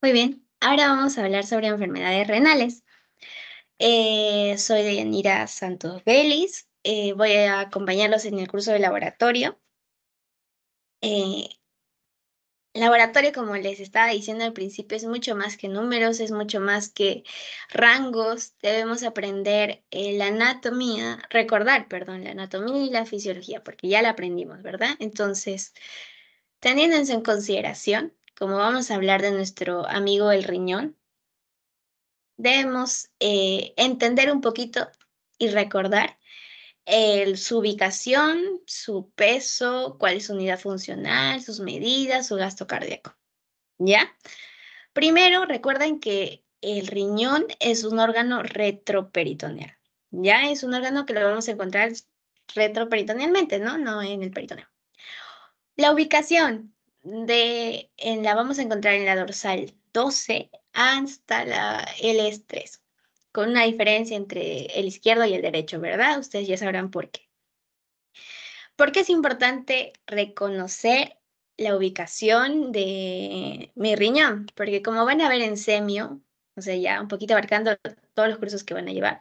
Muy bien, ahora vamos a hablar sobre enfermedades renales. Soy Deyanira Santos Vélez, voy a acompañarlos en el curso de laboratorio. Eh, Laboratorio, como les estaba diciendo al principio, es mucho más que números, es mucho más que rangos. Debemos aprender la anatomía, recordar, perdón, la anatomía y la fisiología, porque ya la aprendimos, ¿verdad? Entonces, teniendo eso en consideración, como vamos a hablar de nuestro amigo el riñón, debemos entender un poquito y recordar su ubicación, su peso, cuál es su unidad funcional, sus medidas, su gasto cardíaco. ¿Ya? Primero, recuerden que el riñón es un órgano retroperitoneal. ¿Ya? Es un órgano que lo vamos a encontrar retroperitonealmente, ¿no? No en el peritoneo. La ubicación la vamos a encontrar en la dorsal 12 hasta la L3, con una diferencia entre el izquierdo y el derecho, ¿verdad? Ustedes ya sabrán por qué. ¿Por qué es importante reconocer la ubicación de mi riñón? Porque como van a ver en semio, o sea, ya un poquito abarcando todos los cursos que van a llevar,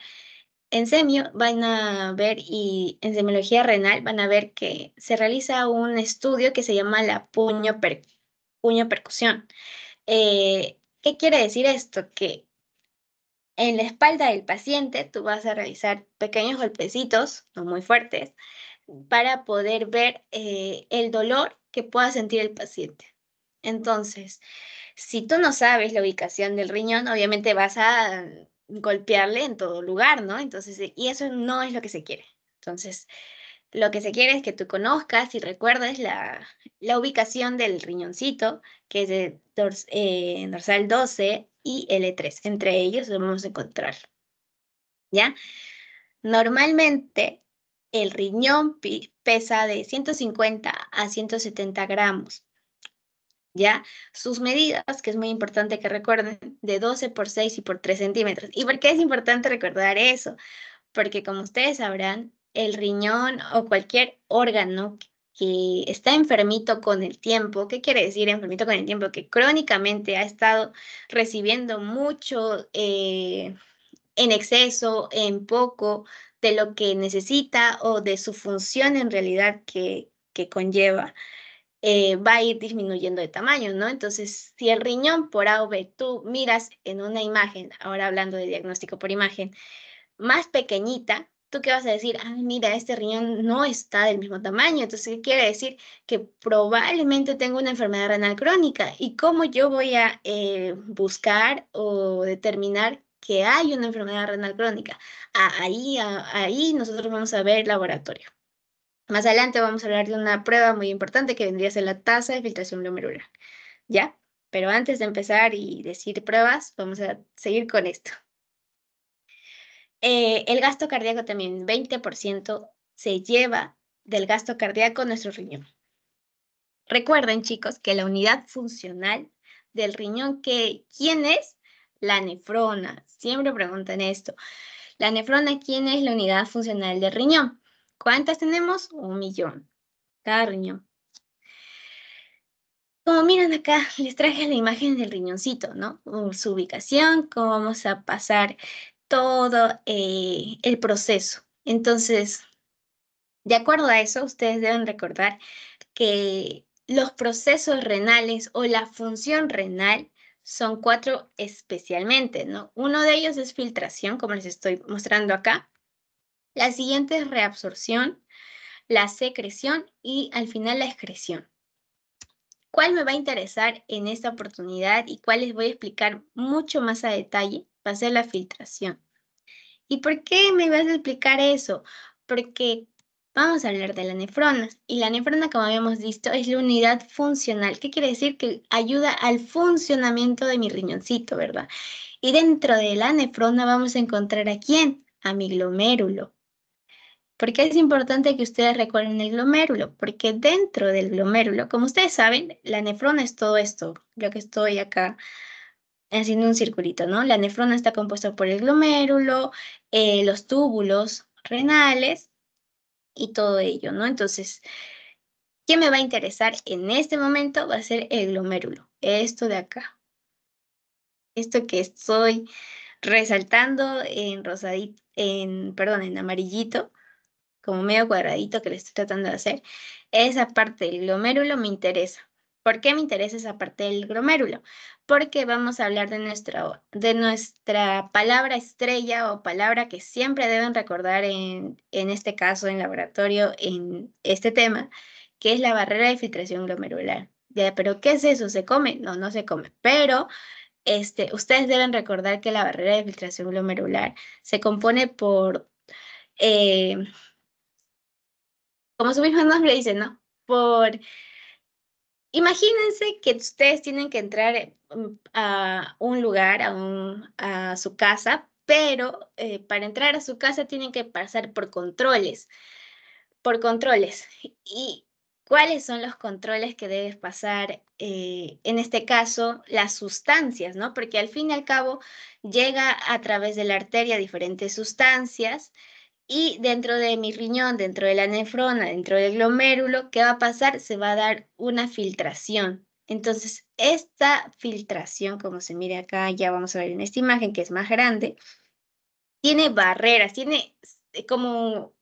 en semio van a ver y en semiología renal van a ver que se realiza un estudio que se llama la puño percusión. ¿Qué quiere decir esto? Que en la espalda del paciente tú vas a realizar pequeños golpecitos, no muy fuertes, para poder ver el dolor que pueda sentir el paciente. Entonces, si tú no sabes la ubicación del riñón, obviamente vas a golpearle en todo lugar, ¿no? Entonces, y eso no es lo que se quiere. Entonces, lo que se quiere es que tú conozcas y recuerdes la ubicación del riñoncito, que es de dorsal 12 y L3. Entre ellos lo vamos a encontrar, ¿ya? Normalmente, el riñón pesa de 150 a 170 gramos. ¿Ya? Sus medidas, que es muy importante que recuerden, de 12 por 6 y por 3 centímetros. ¿Y por qué es importante recordar eso? Porque como ustedes sabrán, el riñón o cualquier órgano que está enfermito con el tiempo, ¿qué quiere decir enfermito con el tiempo? Que crónicamente ha estado recibiendo mucho en exceso, en poco, de lo que necesita o de su función en realidad que conlleva va a ir disminuyendo de tamaño, ¿no? Entonces, si el riñón por A o B tú miras en una imagen, ahora hablando de diagnóstico por imagen, más pequeñita, ¿tú qué vas a decir? Ah, mira, este riñón no está del mismo tamaño. Entonces, ¿qué quiere decir? Que probablemente tengo una enfermedad renal crónica. ¿Y cómo yo voy a buscar o determinar que hay una enfermedad renal crónica? Ahí nosotros vamos a ver el laboratorio. Más adelante vamos a hablar de una prueba muy importante que vendría a ser la tasa de filtración glomerular, ¿ya? Pero antes de empezar y decir pruebas, vamos a seguir con esto. El gasto cardíaco también, 20% se lleva del gasto cardíaco nuestro riñón. Recuerden, chicos, que la unidad funcional del riñón, ¿quién es? La nefrona. Siempre preguntan esto. La nefrona, ¿quién es la unidad funcional del riñón? ¿Cuántas tenemos? 1.000.000. Cada riñón. Como miran acá, les traje la imagen del riñoncito, ¿no? Su ubicación, cómo vamos a pasar todo el proceso. Entonces, de acuerdo a eso, ustedes deben recordar que los procesos renales o la función renal son 4 especialmente, ¿no? Uno de ellos es filtración, como les estoy mostrando acá. La siguiente es reabsorción, la secreción y al final la excreción. ¿Cuál me va a interesar en esta oportunidad y cuál les voy a explicar mucho más a detalle? Va a ser la filtración. ¿Y por qué me vas a explicar eso? Porque vamos a hablar de la nefrona. Y la nefrona, como habíamos visto, es la unidad funcional. ¿Qué quiere decir? Que ayuda al funcionamiento de mi riñoncito, ¿verdad? Y dentro de la nefrona vamos a encontrar ¿a quién? A mi glomérulo. ¿Por qué es importante que ustedes recuerden el glomérulo? Porque dentro del glomérulo, como ustedes saben, la nefrona es todo esto, lo que estoy acá haciendo un circulito, ¿no? La nefrona está compuesta por el glomérulo, los túbulos renales y todo ello, ¿no? Entonces, ¿qué me va a interesar en este momento? Va a ser el glomérulo, esto de acá. esto que estoy resaltando en rosadito, perdón, en amarillito, como medio cuadradito que le estoy tratando de hacer, esa parte del glomérulo me interesa. ¿Por qué me interesa esa parte del glomérulo? Porque vamos a hablar de nuestra palabra estrella o palabra que siempre deben recordar en este caso, en laboratorio, en este tema, que es la barrera de filtración glomerular. Ya, ¿pero qué es eso? ¿Se come? No, no se come. Pero ustedes deben recordar que la barrera de filtración glomerular se compone por eh, como su mismo nombre dice, ¿no? Imagínense que ustedes tienen que entrar a un lugar, a su casa, pero para entrar a su casa tienen que pasar por controles. ¿Y cuáles son los controles que debes pasar? En este caso, las sustancias, ¿no? Porque al fin y al cabo llega a través de la arteria diferentes sustancias y dentro de mi riñón, dentro de la nefrona, dentro del glomérulo, ¿qué va a pasar? Se va a dar una filtración. Entonces, esta filtración, como se mire acá, ya vamos a ver en esta imagen que es más grande, tiene barreras, tiene como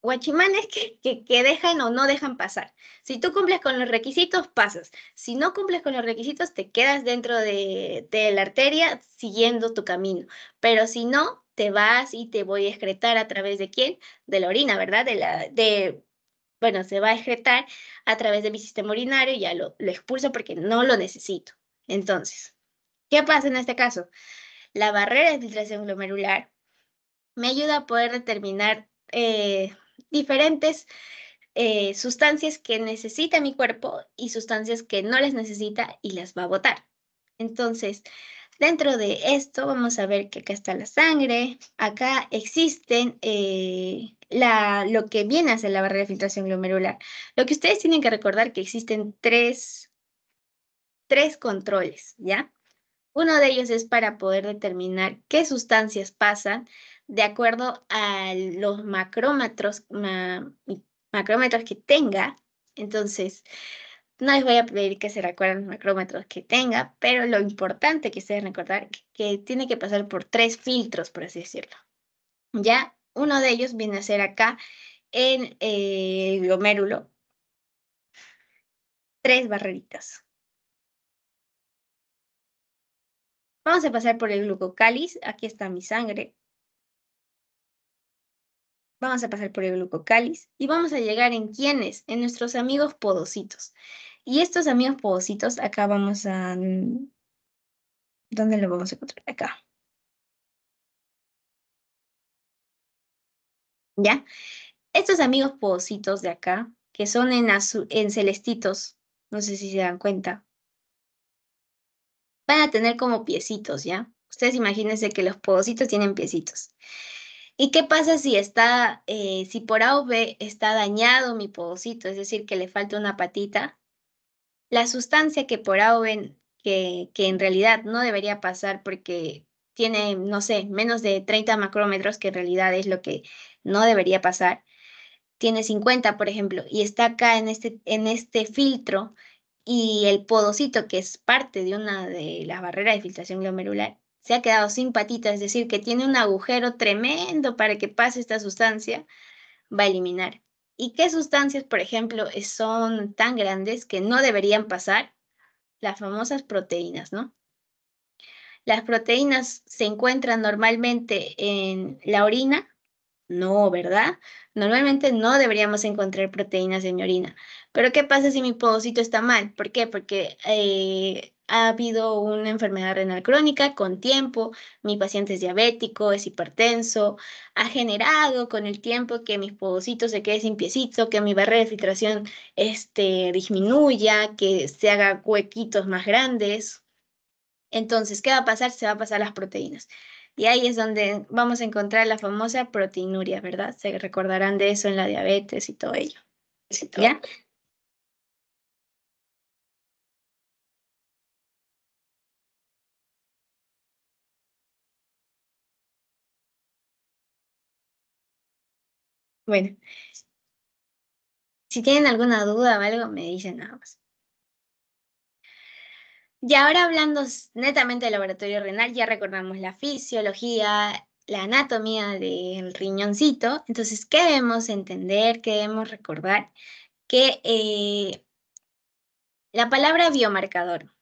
guachimanes que dejan o no dejan pasar. Si tú cumples con los requisitos, pasas. Si no cumples con los requisitos, te quedas dentro de la arteria siguiendo tu camino. Pero si no, te vas y te voy a excretar a través de quién? De la orina, ¿verdad? Bueno, se va a excretar a través de mi sistema urinario y ya lo expulso porque no lo necesito. Entonces, ¿qué pasa en este caso? La barrera de filtración glomerular me ayuda a poder determinar diferentes sustancias que necesita mi cuerpo y sustancias que no les necesita y las va a botar. Entonces, dentro de esto vamos a ver que acá está la sangre, acá existen lo que viene a ser la barrera de filtración glomerular. Lo que ustedes tienen que recordar que existen tres controles, ¿ya? Uno de ellos es para poder determinar qué sustancias pasan de acuerdo a los macrómetros que tenga. Entonces, no les voy a pedir que se recuerden los macrómetros que tenga, pero lo importante que ustedes recordar que tiene que pasar por tres filtros, por así decirlo. Ya, uno de ellos viene a ser acá en el glomérulo, tres barreritas. Vamos a pasar por el glucocáliz. Aquí está mi sangre. Vamos a pasar por el glucocáliz y vamos a llegar en quiénes, en nuestros amigos podocitos. Y estos amigos podocitos, acá vamos a... ¿Dónde lo vamos a encontrar? Acá, ¿ya? Estos amigos podocitos de acá, que son en celestitos, no sé si se dan cuenta, van a tener como piecitos, ¿ya? Ustedes imagínense que los podocitos tienen piecitos. ¿Y qué pasa si si por A o B está dañado mi podocito, es decir, que le falta una patita? La sustancia que por A o B, que en realidad no debería pasar porque tiene, no sé, menos de 30 macrómetros, que en realidad es lo que no debería pasar, tiene 50, por ejemplo, y está acá en este filtro, y el podocito, que es parte de una de las barreras de filtración glomerular, se ha quedado sin patita, es decir, que tiene un agujero tremendo para que pase esta sustancia, va a eliminar. ¿Y qué sustancias, por ejemplo, son tan grandes que no deberían pasar? Las famosas proteínas, ¿no? Las proteínas se encuentran normalmente en la orina. No, ¿verdad? Normalmente no deberíamos encontrar proteínas en mi orina. Pero ¿qué pasa si mi podocito está mal? ¿Por qué? Porque ha habido una enfermedad renal crónica con tiempo, mi paciente es diabético, es hipertenso, ha generado con el tiempo que mis podocitos se quede sin piecito, que mi barrera de filtración disminuya, que se haga huequitos más grandes. Entonces, ¿qué va a pasar? Se va a pasar las proteínas. Y ahí es donde vamos a encontrar la famosa proteinuria, ¿verdad? Se recordarán de eso en la diabetes y todo ello. ¿Ya? Bueno, si tienen alguna duda o algo, me dicen nada más. Y ahora hablando netamente del laboratorio renal, ya recordamos la fisiología, la anatomía del riñoncito. Entonces, ¿qué debemos entender? ¿Qué debemos recordar? Que la palabra biomarcador.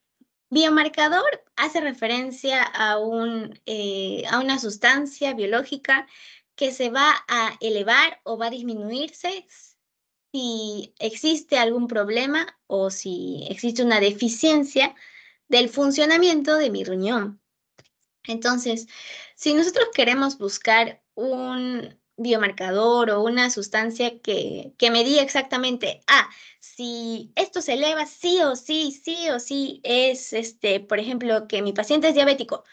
Biomarcador hace referencia a una sustancia biológica que se va a elevar o va a disminuirse si existe algún problema o si existe una deficiencia del funcionamiento de mi riñón. Entonces, si nosotros queremos buscar un biomarcador o una sustancia que me diga exactamente, si esto se eleva, sí o sí, es, por ejemplo, que mi paciente es diabético.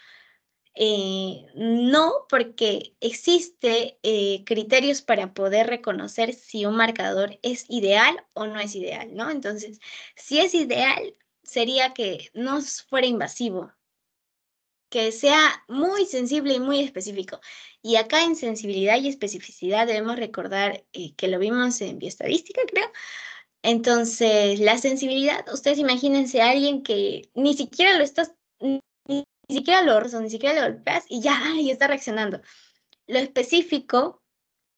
No, porque existe criterios para poder reconocer si un marcador es ideal o no es ideal, ¿no? Entonces, si es ideal, sería que no fuera invasivo, que sea muy sensible y muy específico. Y acá en sensibilidad y especificidad debemos recordar que lo vimos en bioestadística, creo. Entonces, la sensibilidad, ustedes imagínense a alguien que ni siquiera lo estás, ni siquiera lo rozas, ni siquiera lo golpeas y ya, ay, está reaccionando. Lo específico,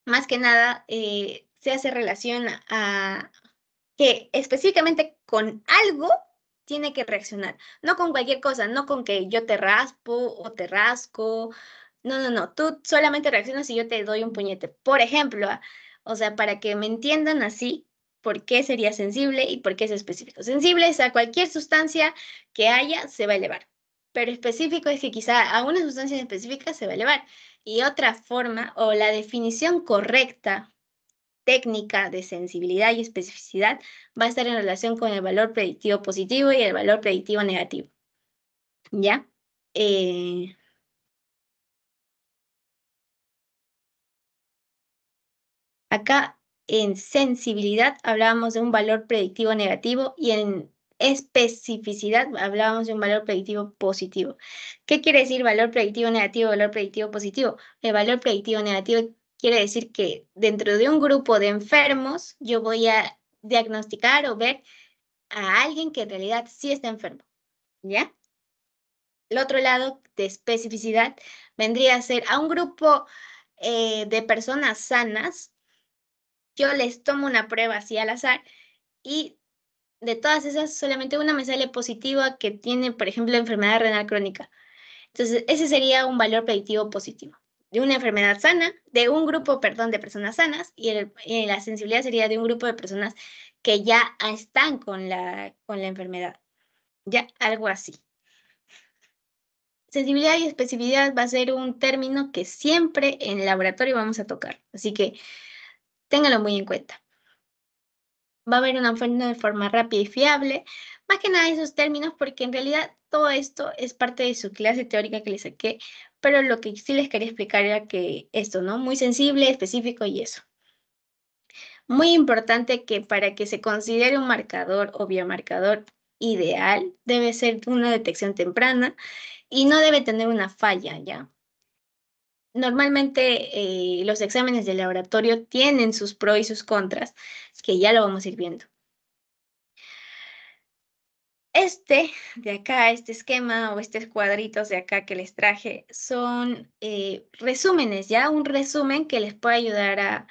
más que nada, se hace relación a que específicamente con algo tiene que reaccionar, no con cualquier cosa, no con que yo te raspo o te rasco, no, no, no, tú solamente reaccionas si yo te doy un puñete. Por ejemplo, o sea, para que me entiendan así, ¿por qué sería sensible y por qué es específico? Sensible es a cualquier sustancia que haya, se va a elevar, pero específico es que quizá a una sustancia específica se va a elevar. Y otra forma o la definición correcta técnica de sensibilidad y especificidad va a estar en relación con el valor predictivo positivo y el valor predictivo negativo. ¿Ya? Eh, Acá en sensibilidad hablábamos de un valor predictivo negativo y en especificidad hablábamos de un valor predictivo positivo. ¿Qué quiere decir valor predictivo negativo, valor predictivo positivo? El valor predictivo negativo quiere decir que dentro de un grupo de enfermos yo voy a diagnosticar o ver a alguien que en realidad sí está enfermo, ¿ya? El otro lado de especificidad vendría a ser a un grupo de personas sanas, yo les tomo una prueba así al azar y de todas esas solamente una me sale positiva que tiene, por ejemplo, enfermedad renal crónica. Entonces, ese sería un valor predictivo positivo de una enfermedad sana, de un grupo, perdón, de personas sanas y la sensibilidad sería de un grupo de personas que ya están con la enfermedad, ya algo así. Sensibilidad y especificidad va a ser un término que siempre en el laboratorio vamos a tocar, así que ténganlo muy en cuenta. Va a haber una forma rápida y fiable, más que nada esos términos, porque en realidad todo esto es parte de su clase teórica que les saqué, pero lo que sí les quería explicar era que esto, ¿no? Muy sensible, específico y eso. Muy importante que para que se considere un marcador o biomarcador ideal, debe ser una detección temprana y no debe tener una falla, ¿ya? Normalmente los exámenes de laboratorio tienen sus pros y sus contras, que ya lo vamos a ir viendo. Este de acá, este esquema o estos cuadritos de acá que les traje son resúmenes, ya un resumen que les puede ayudar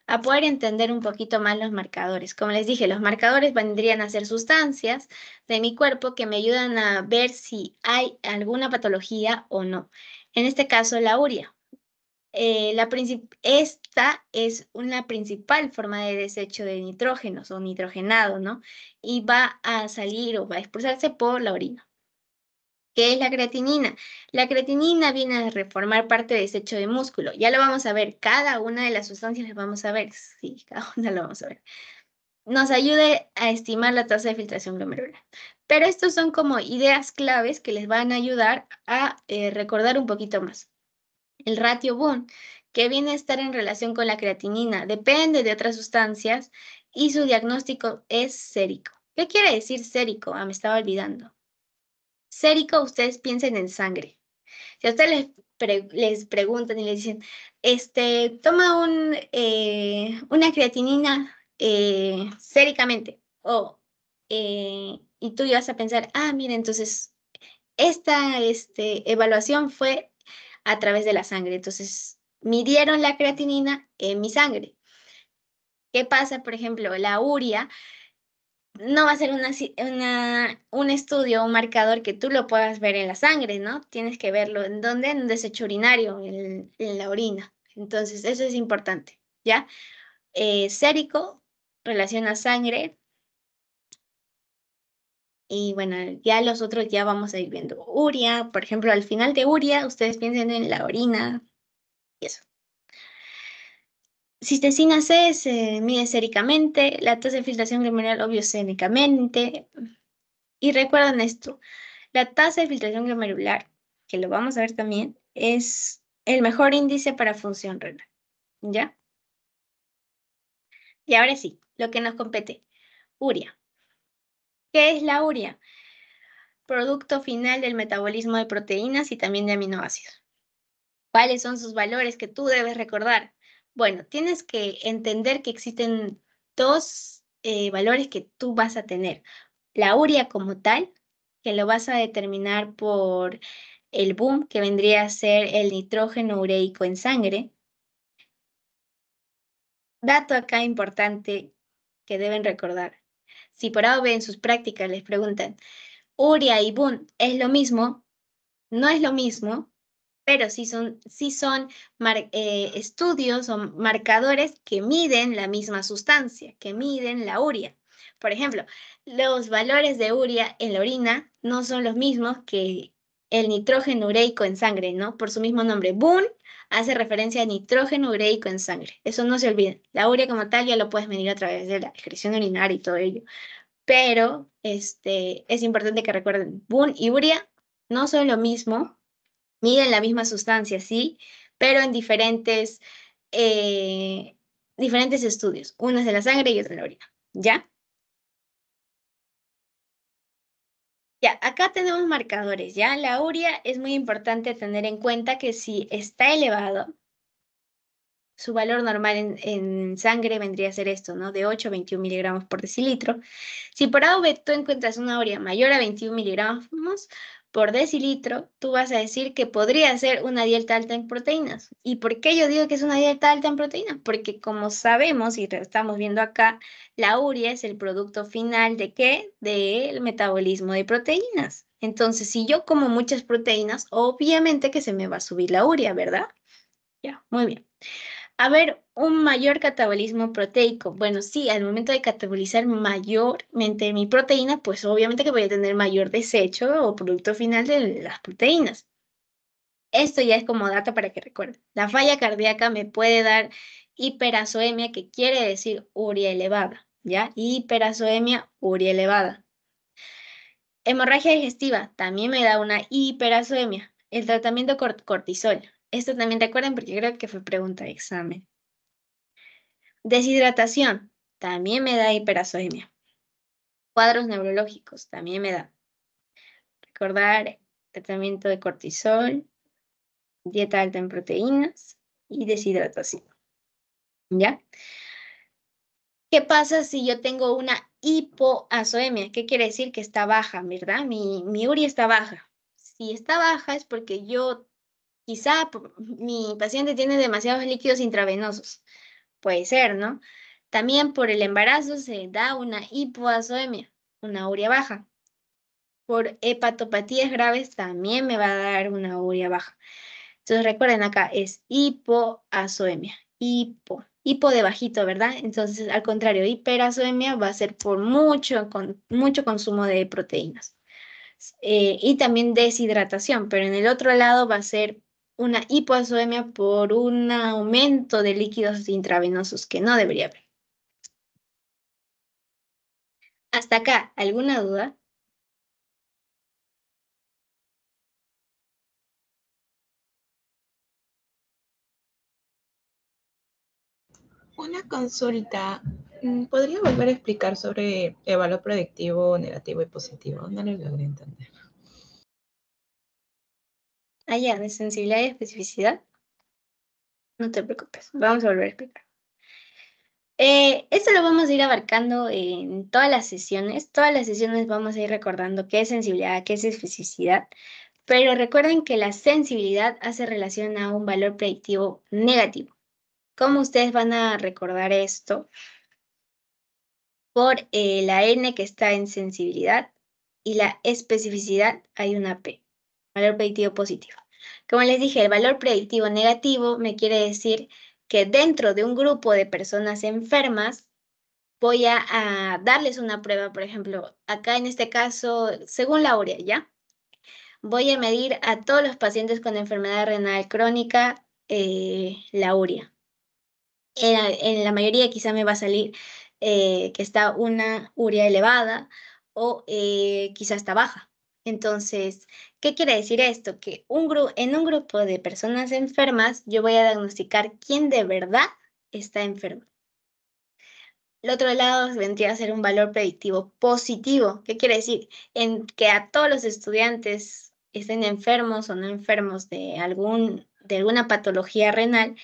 a poder entender un poquito más los marcadores. Como les dije, los marcadores vendrían a ser sustancias de mi cuerpo que me ayudan a ver si hay alguna patología o no. En este caso, la urea. Esta es una principal forma de desecho de nitrógenos o nitrogenado, ¿no? Y va a salir o va a expulsarse por la orina. ¿Qué es la creatinina? La creatinina viene a reformar parte de desecho de músculo. Ya lo vamos a ver, cada una de las sustancias las vamos a ver. Sí, cada una lo vamos a ver. Nos ayuda a estimar la tasa de filtración glomerular. Pero estos son como ideas claves que les van a ayudar a recordar un poquito más. El ratio Boone, que viene a estar en relación con la creatinina, depende de otras sustancias y su diagnóstico es sérico. ¿Qué quiere decir sérico? Me estaba olvidando. Sérico, ustedes piensen en sangre. Si a ustedes les preguntan y les dicen, toma una creatinina séricamente, y tú ibas a pensar, mira, entonces esta evaluación fue a través de la sangre. Entonces, midieron la creatinina en mi sangre. ¿Qué pasa? Por ejemplo, la urea no va a ser un estudio, un marcador que tú lo puedas ver en la sangre, ¿no? Tienes que verlo en dónde, en un desecho urinario, en la orina. Entonces, eso es importante, ¿ya? Sérico relaciona sangre y bueno, ya los otros ya vamos a ir viendo. Urea, por ejemplo, al final de urea, ustedes piensen en la orina y eso. Cistecina C se mide séricamente, la tasa de filtración glomerular obvio séricamente. Y recuerden esto, la tasa de filtración glomerular, que lo vamos a ver también, es el mejor índice para función renal, ¿ya? Y ahora sí, lo que nos compete, urea. ¿Qué es la urea? Producto final del metabolismo de proteínas y también de aminoácidos. ¿Cuáles son sus valores que tú debes recordar? Bueno, tienes que entender que existen dos valores que tú vas a tener. La urea como tal, que lo vas a determinar por el boom, que vendría a ser el nitrógeno ureico en sangre. Dato acá importante que deben recordar. Si por A o B en sus prácticas les preguntan, urea y boom, ¿es lo mismo? No es lo mismo, pero sí son estudios o marcadores que miden la misma sustancia, que miden la urea. Por ejemplo, los valores de urea en la orina no son los mismos que el nitrógeno ureico en sangre, ¿no? Por su mismo nombre. BUN hace referencia a nitrógeno ureico en sangre. Eso no se olvide. La urea como tal ya lo puedes medir a través de la excreción urinaria y todo ello. Pero es importante que recuerden, BUN y urea no son lo mismo, miden la misma sustancia, sí, pero en eh, diferentes estudios. Uno es de la sangre y otro de la orina. ¿Ya? Ya, acá tenemos marcadores, ¿ya? La urea es muy importante tener en cuenta que si está elevado, su valor normal en sangre vendría a ser esto, ¿no? De 8 a 21 miligramos por decilitro. Si por A o B tú encuentras una urea mayor a 21 miligramos por decilitro, tú vas a decir que podría ser una dieta alta en proteínas. ¿Y por qué yo digo que es una dieta alta en proteínas? Porque como sabemos y estamos viendo acá, la urea es el producto final ¿de qué? Del metabolismo de proteínas. Entonces, si yo como muchas proteínas, obviamente que se me va a subir la urea, ¿verdad? Ya, muy bien. A ver, un mayor catabolismo proteico. Bueno, sí, al momento de catabolizar mayormente mi proteína, pues obviamente que voy a tener mayor desecho o producto final de las proteínas. Esto ya es como dato para que recuerden. La falla cardíaca me puede dar hiperazoemia, que quiere decir urea elevada, ¿ya? Hiperazoemia, urea elevada. Hemorragia digestiva también me da una hiperazoemia. El tratamiento cortisol. Esto también recuerden porque creo que fue pregunta de examen. Deshidratación, también me da hiperazoemia. Cuadros neurológicos, también me da. Recordar tratamiento de cortisol, dieta alta en proteínas y deshidratación. ¿Ya? ¿Qué pasa si yo tengo una hipoazoemia? ¿Qué quiere decir? Que está baja, ¿verdad? Mi urea está baja. Si está baja es porque yo, quizá mi paciente tiene demasiados líquidos intravenosos. Puede ser, ¿no? También por el embarazo se da una hipoazoemia, una urea baja. Por hepatopatías graves también me va a dar una urea baja. Entonces recuerden acá es hipoazoemia, hipo de bajito, ¿verdad? Entonces al contrario, hiperazoemia va a ser por mucho consumo de proteínas. Y también deshidratación, pero en el otro lado va a ser una hipoazoemia por un aumento de líquidos intravenosos que no debería haber. Hasta acá, ¿alguna duda? Una consulta. ¿Podría volver a explicar sobre el valor predictivo, negativo y positivo? No lo logré entender. Allá, de sensibilidad y especificidad. No te preocupes, vamos a volver a explicar. Esto lo vamos a ir abarcando en todas las sesiones. Todas las sesiones vamos a ir recordando qué es sensibilidad, qué es especificidad. Pero recuerden que la sensibilidad hace relación a un valor predictivo negativo. ¿Cómo ustedes van a recordar esto? Por la N que está en sensibilidad y la especificidad hay una P, valor predictivo positivo. Como les dije, el valor predictivo negativo me quiere decir que dentro de un grupo de personas enfermas voy a darles una prueba, por ejemplo, acá en este caso, según la urea, ¿ya? Voy a medir a todos los pacientes con enfermedad renal crónica la urea. En la mayoría quizá me va a salir que está una urea elevada o quizá está baja. Entonces, ¿qué quiere decir esto? Que en un grupo de personas enfermas yo voy a diagnosticar quién de verdad está enfermo. El otro lado vendría a ser un valor predictivo positivo. ¿Qué quiere decir? En que a todos los estudiantes estén enfermos o no enfermos de alguna patología renal,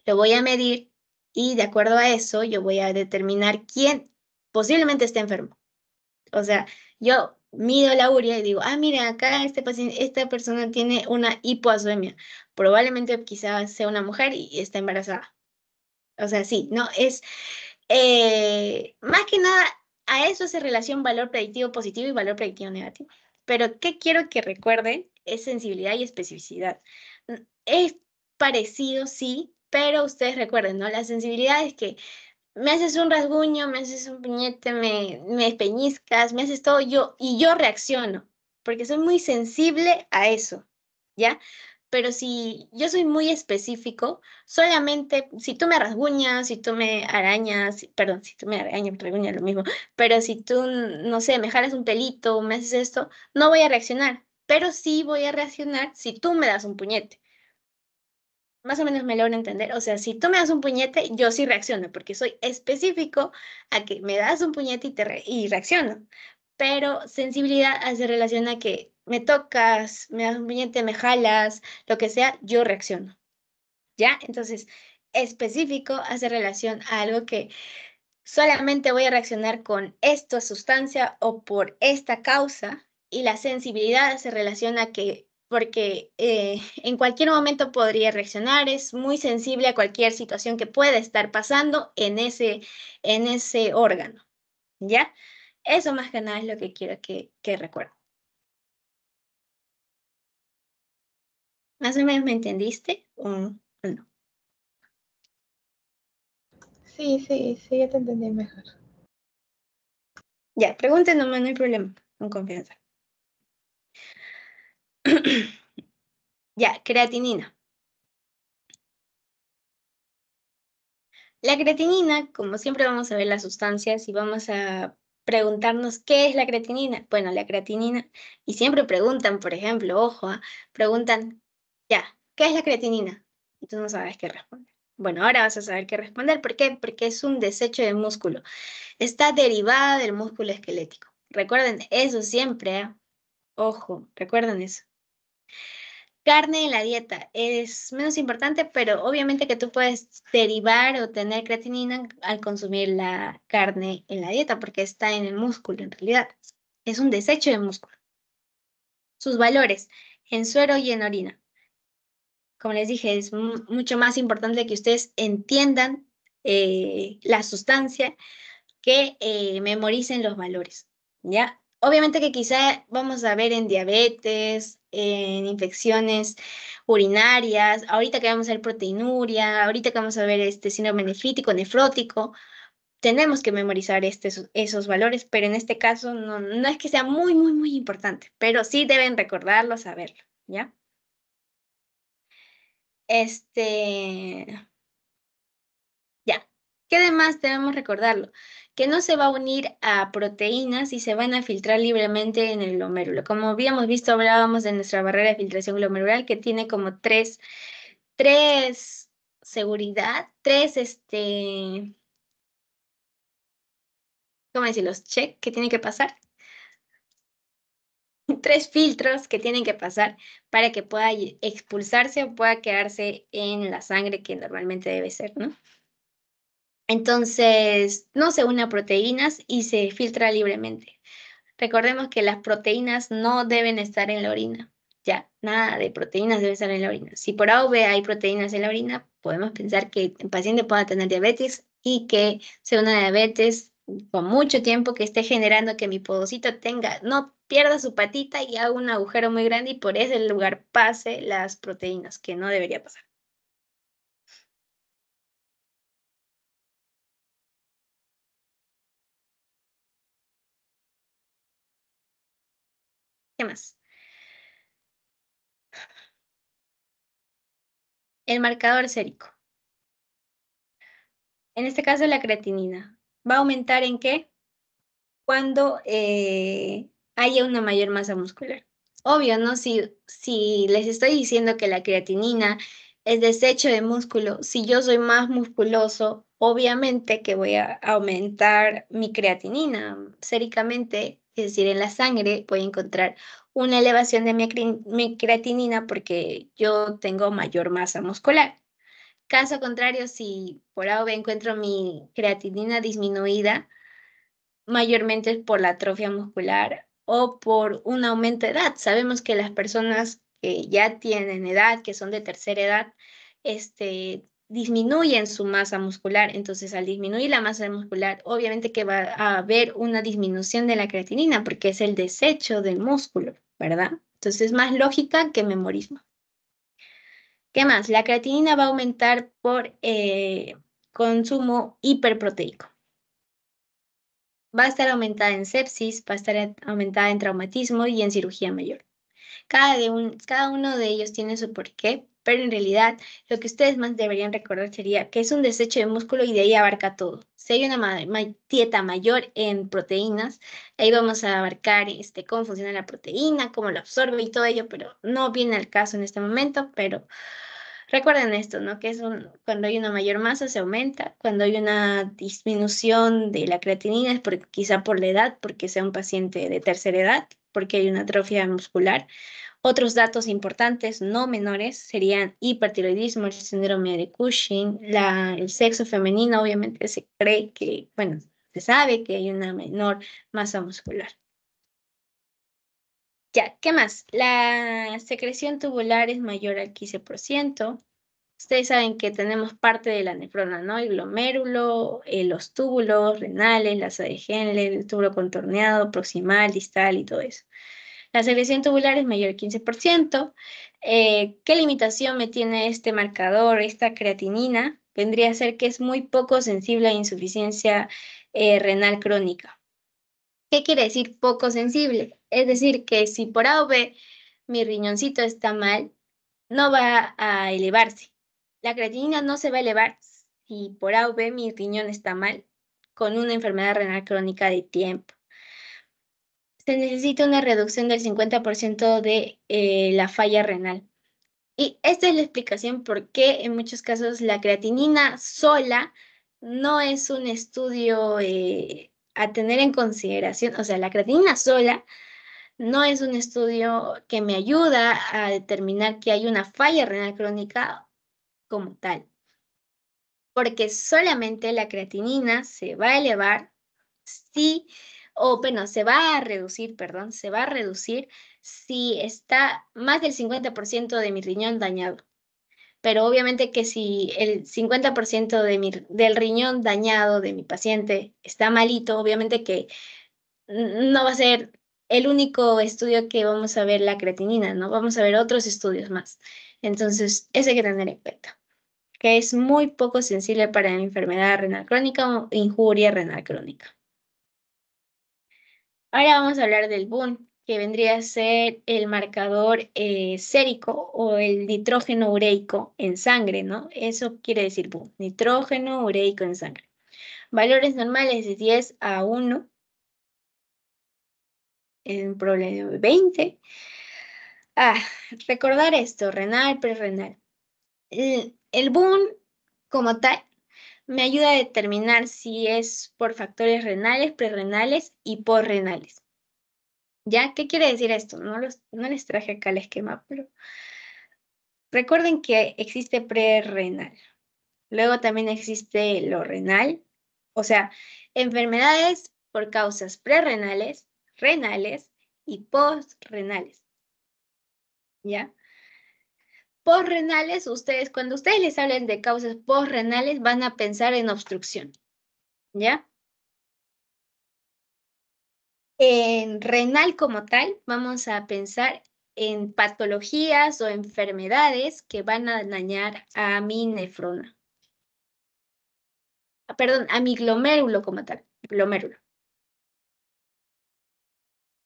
lo voy a medir y de acuerdo a eso yo voy a determinar quién posiblemente esté enfermo. O sea, yo mido la urea y digo, mira, acá esta persona tiene una hipoazoemia. Probablemente quizás sea una mujer y está embarazada. O sea, sí, no, es más que nada a eso se relaciona valor predictivo positivo y valor predictivo negativo. Pero ¿qué quiero que recuerden? Es sensibilidad y especificidad. Es parecido, sí, pero ustedes recuerden, ¿no? La sensibilidad es que me haces un rasguño, me haces un puñete, me peñizcas, me haces todo y yo reacciono, porque soy muy sensible a eso, ¿ya? Pero si yo soy muy específico, solamente si tú me rasguñas, si tú me arañas, perdón, si tú me arañas, me rasguñas lo mismo, pero si tú, no sé, me jalas un pelito, me haces esto, no voy a reaccionar, pero sí voy a reaccionar si tú me das un puñete. Más o menos me logro entender. O sea, si tú me das un puñete, yo sí reacciono, porque soy específico a que me das un puñete y reacciono. Pero sensibilidad hace relación a que me tocas, me das un puñete, me jalas, lo que sea, yo reacciono. ¿Ya? Entonces, específico hace relación a algo que solamente voy a reaccionar con esta sustancia o por esta causa, y la sensibilidad se relaciona que, porque en cualquier momento podría reaccionar, es muy sensible a cualquier situación que pueda estar pasando en ese órgano, ¿ya? Eso más que nada es lo que quiero que recuerden. ¿Más o menos me entendiste o no? Sí, ya te entendí mejor. Ya, pregunten nomás, no hay problema, con confianza. Ya, creatinina. La creatinina, como siempre vamos a ver las sustancias y vamos a preguntarnos qué es la creatinina. Bueno, la creatinina, y siempre preguntan, por ejemplo, ojo, preguntan, ya, ¿qué es la creatinina? Y tú no sabes qué responder. Bueno, ahora vas a saber qué responder. ¿Por qué? Porque es un desecho de músculo. Está derivada del músculo esquelético. Recuerden eso siempre, ¿eh? Ojo, recuerden eso. Carne en la dieta es menos importante, pero obviamente que tú puedes derivar o tener creatinina al consumir la carne en la dieta, porque está en el músculo en realidad. Es un desecho de músculo. Sus valores en suero y en orina. Como les dije, es mucho más importante que ustedes entiendan la sustancia que memoricen los valores, ¿ya? Obviamente que quizá vamos a ver en diabetes, en infecciones urinarias, ahorita que vamos a ver proteinuria, ahorita que vamos a ver este síndrome nefrítico, nefrótico, tenemos que memorizar esos valores, pero en este caso no es que sea muy importante, pero sí deben recordarlo, saberlo, ¿ya? Este, Ya. ¿Qué demás debemos recordarlo? Que no se va a unir a proteínas y se van a filtrar libremente en el glomérulo. Como habíamos visto, hablábamos de nuestra barrera de filtración glomerular que tiene como tres seguridad, ¿cómo decirlos? Check que tienen que pasar. Tres filtros que tienen que pasar para que pueda expulsarse o pueda quedarse en la sangre que normalmente debe ser, ¿no? Entonces, no se une a proteínas y se filtra libremente. Recordemos que las proteínas no deben estar en la orina. Ya, nada de proteínas debe estar en la orina. Si por A o B hay proteínas en la orina, podemos pensar que el paciente pueda tener diabetes y que sea una diabetes con mucho tiempo que esté generando que mi podocito no pierda su patita y haga un agujero muy grande y por ese lugar pase las proteínas, que no debería pasar. ¿Qué más? El marcador sérico. En este caso, la creatinina. ¿Va a aumentar en qué? Cuando haya una mayor masa muscular. Obvio, ¿no? Si les estoy diciendo que la creatinina es desecho de músculo, si yo soy más musculoso, obviamente que voy a aumentar mi creatinina. Séricamente, es decir, en la sangre voy a encontrar una elevación de mi creatinina porque yo tengo mayor masa muscular. Caso contrario, si por A o B encuentro mi creatinina disminuida, mayormente es por la atrofia muscular o por un aumento de edad. Sabemos que las personas que ya tienen edad, que son de tercera edad, disminuyen su masa muscular. Entonces, al disminuir la masa muscular, obviamente que va a haber una disminución de la creatinina porque es el desecho del músculo, ¿verdad? Entonces, es más lógica que memorismo. ¿Qué más? La creatinina va a aumentar por consumo hiperproteico. Va a estar aumentada en sepsis, va a estar aumentada en traumatismo y en cirugía mayor. Cada uno de ellos tiene su porqué, pero en realidad lo que ustedes más deberían recordar sería que es un desecho de músculo y de ahí abarca todo. Si hay una dieta mayor en proteínas, ahí vamos a abarcar cómo funciona la proteína, cómo lo absorbe y todo ello, pero no viene al caso en este momento, pero recuerden esto, ¿no? Que cuando hay una mayor masa se aumenta, cuando hay una disminución de la creatinina es quizá por la edad, porque sea un paciente de tercera edad, porque hay una atrofia muscular. Otros datos importantes, no menores, serían hipertiroidismo, el síndrome de Cushing, el sexo femenino, obviamente se cree que, bueno, se sabe que hay una menor masa muscular. Ya, ¿qué más? La secreción tubular es mayor al 15%. Ustedes saben que tenemos parte de la nefrona, ¿no? El glomérulo, los túbulos renales, la asa de Henle, el túbulo contorneado, proximal, distal y todo eso. La secreción tubular es mayor al 15%. ¿Qué limitación me tiene este marcador, esta creatinina? Vendría a ser que es muy poco sensible a insuficiencia renal crónica. ¿Qué quiere decir poco sensible? Es decir, que si por A o B mi riñoncito está mal, no va a elevarse. La creatinina no se va a elevar si por A o B mi riñón está mal con una enfermedad renal crónica de tiempo. Se necesita una reducción del 50% de la falla renal. Y esta es la explicación por qué en muchos casos la creatinina sola no es un estudio a tener en consideración. O sea, la creatinina sola no es un estudio que me ayuda a determinar que hay una falla renal crónica como tal, porque solamente la creatinina se va a elevar si, o bueno, se va a reducir, perdón, se va a reducir si está más del 50% de mi riñón dañado. Pero obviamente que si el 50% del riñón dañado de mi paciente está malito, obviamente que no va a ser el único estudio que vamos a ver la creatinina, ¿no? Vamos a ver otros estudios más. Entonces, eso hay que tener en cuenta, que es muy poco sensible para la enfermedad renal crónica o injuria renal crónica. Ahora vamos a hablar del BUN, que vendría a ser el marcador sérico o el nitrógeno ureico en sangre, ¿no? Eso quiere decir BUN, nitrógeno ureico en sangre. Valores normales de 10 a 1, en promedio de 20. Recordar esto, renal, prerrenal. El BUN como tal me ayuda a determinar si es por factores renales, prerrenales y porrenales. ¿Ya? ¿Qué quiere decir esto? No les traje acá el esquema, pero recuerden que existe prerrenal. Luego también existe lo renal, o sea, enfermedades por causas prerrenales, renales y postrenales. ¿Ya? Postrenales, cuando ustedes les hablen de causas postrenales, van a pensar en obstrucción. ¿Ya? En renal como tal, vamos a pensar en patologías o enfermedades que van a dañar a mi nefrona. Perdón, a mi glomérulo como tal. Glomérulo.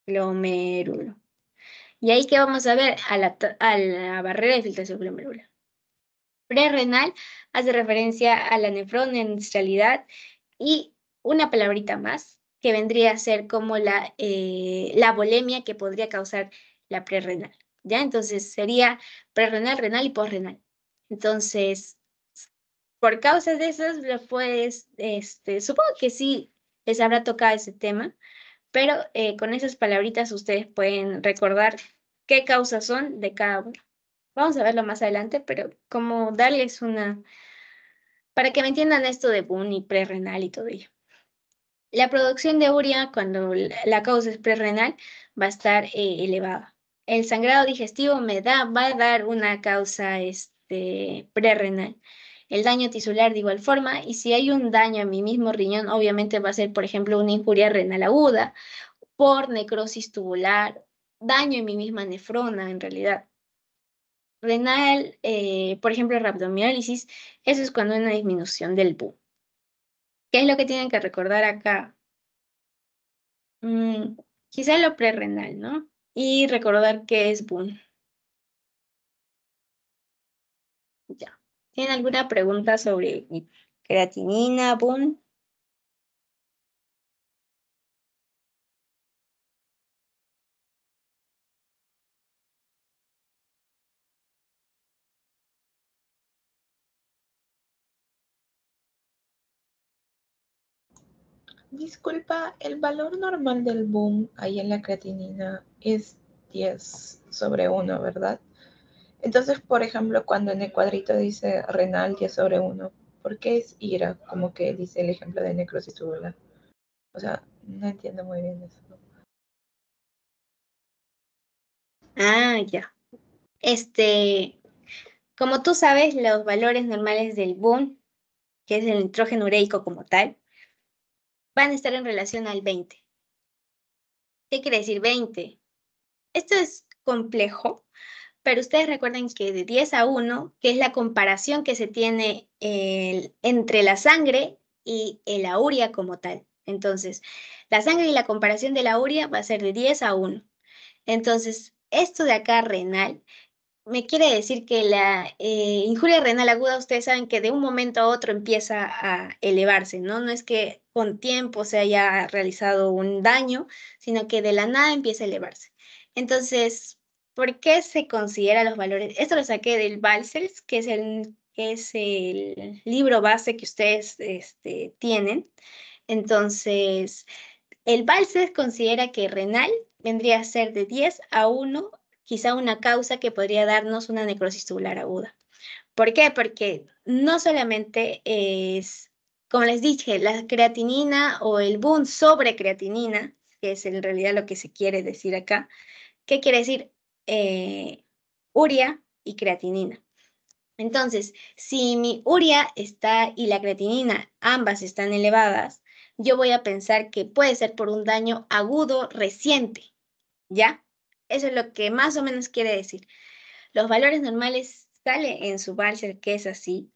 Glomérulo. Y ahí que vamos a ver a la barrera de filtración glomerular. Prerrenal hace referencia a la nefrona en realidad y una palabrita más que vendría a ser como la volemia que podría causar la prerrenal. ¿Ya? Entonces sería prerrenal, renal y postrenal. Entonces, por causas de esas, pues, supongo que sí les habrá tocado ese tema, pero con esas palabritas ustedes pueden recordar qué causas son de cada uno. Vamos a verlo más adelante, pero como darles para que me entiendan esto de Boone y prerrenal y todo ello. La producción de urea, cuando la causa es prerrenal, va a estar elevada. El sangrado digestivo va a dar una causa prerrenal. El daño tisular de igual forma, y si hay un daño a mi mismo riñón, obviamente va a ser, por ejemplo, una injuria renal aguda por necrosis tubular, daño en mi misma nefrona, en realidad. Renal, por ejemplo, rhabdomiólisis, eso es cuando hay una disminución del BU. ¿Qué es lo que tienen que recordar acá? Mm, quizá lo prerrenal, ¿no? Y recordar qué es BUN. Ya. ¿Tienen alguna pregunta sobre creatinina, BUN? Disculpa, el valor normal del boom ahí en la creatinina es 10/1, ¿verdad? Entonces, por ejemplo, cuando en el cuadrito dice renal 10/1, ¿por qué es IRA? Como que dice el ejemplo de necrosis tubular. O sea, no entiendo muy bien eso. Ah, ya. Como tú sabes, los valores normales del BUN, que es el nitrógeno ureico como tal, van a estar en relación al 20. ¿Qué quiere decir 20? Esto es complejo, pero ustedes recuerden que de 10 a 1, que es la comparación que se tiene entre la sangre y la urea como tal. Entonces, la sangre y la comparación de la urea va a ser de 10 a 1. Entonces, esto de acá renal me quiere decir que la injuria renal aguda, ustedes saben que de un momento a otro empieza a elevarse, ¿no? No es que con tiempo se haya realizado un daño, sino que de la nada empieza a elevarse. Entonces, ¿por qué se considera los valores? Esto lo saqué del Balcells, que es el libro base que ustedes tienen. Entonces, el Balcells considera que renal vendría a ser de 10 a 1, quizá una causa que podría darnos una necrosis tubular aguda. ¿Por qué? Porque no solamente es, como les dije, la creatinina o el boom sobre creatinina, que es en realidad lo que se quiere decir acá. ¿Qué quiere decir? Urea y creatinina. Entonces, si mi urea está y la creatinina, ambas están elevadas, yo voy a pensar que puede ser por un daño agudo reciente, ¿ya? Eso es lo que más o menos quiere decir. Los valores normales sale en su Balcer que es así,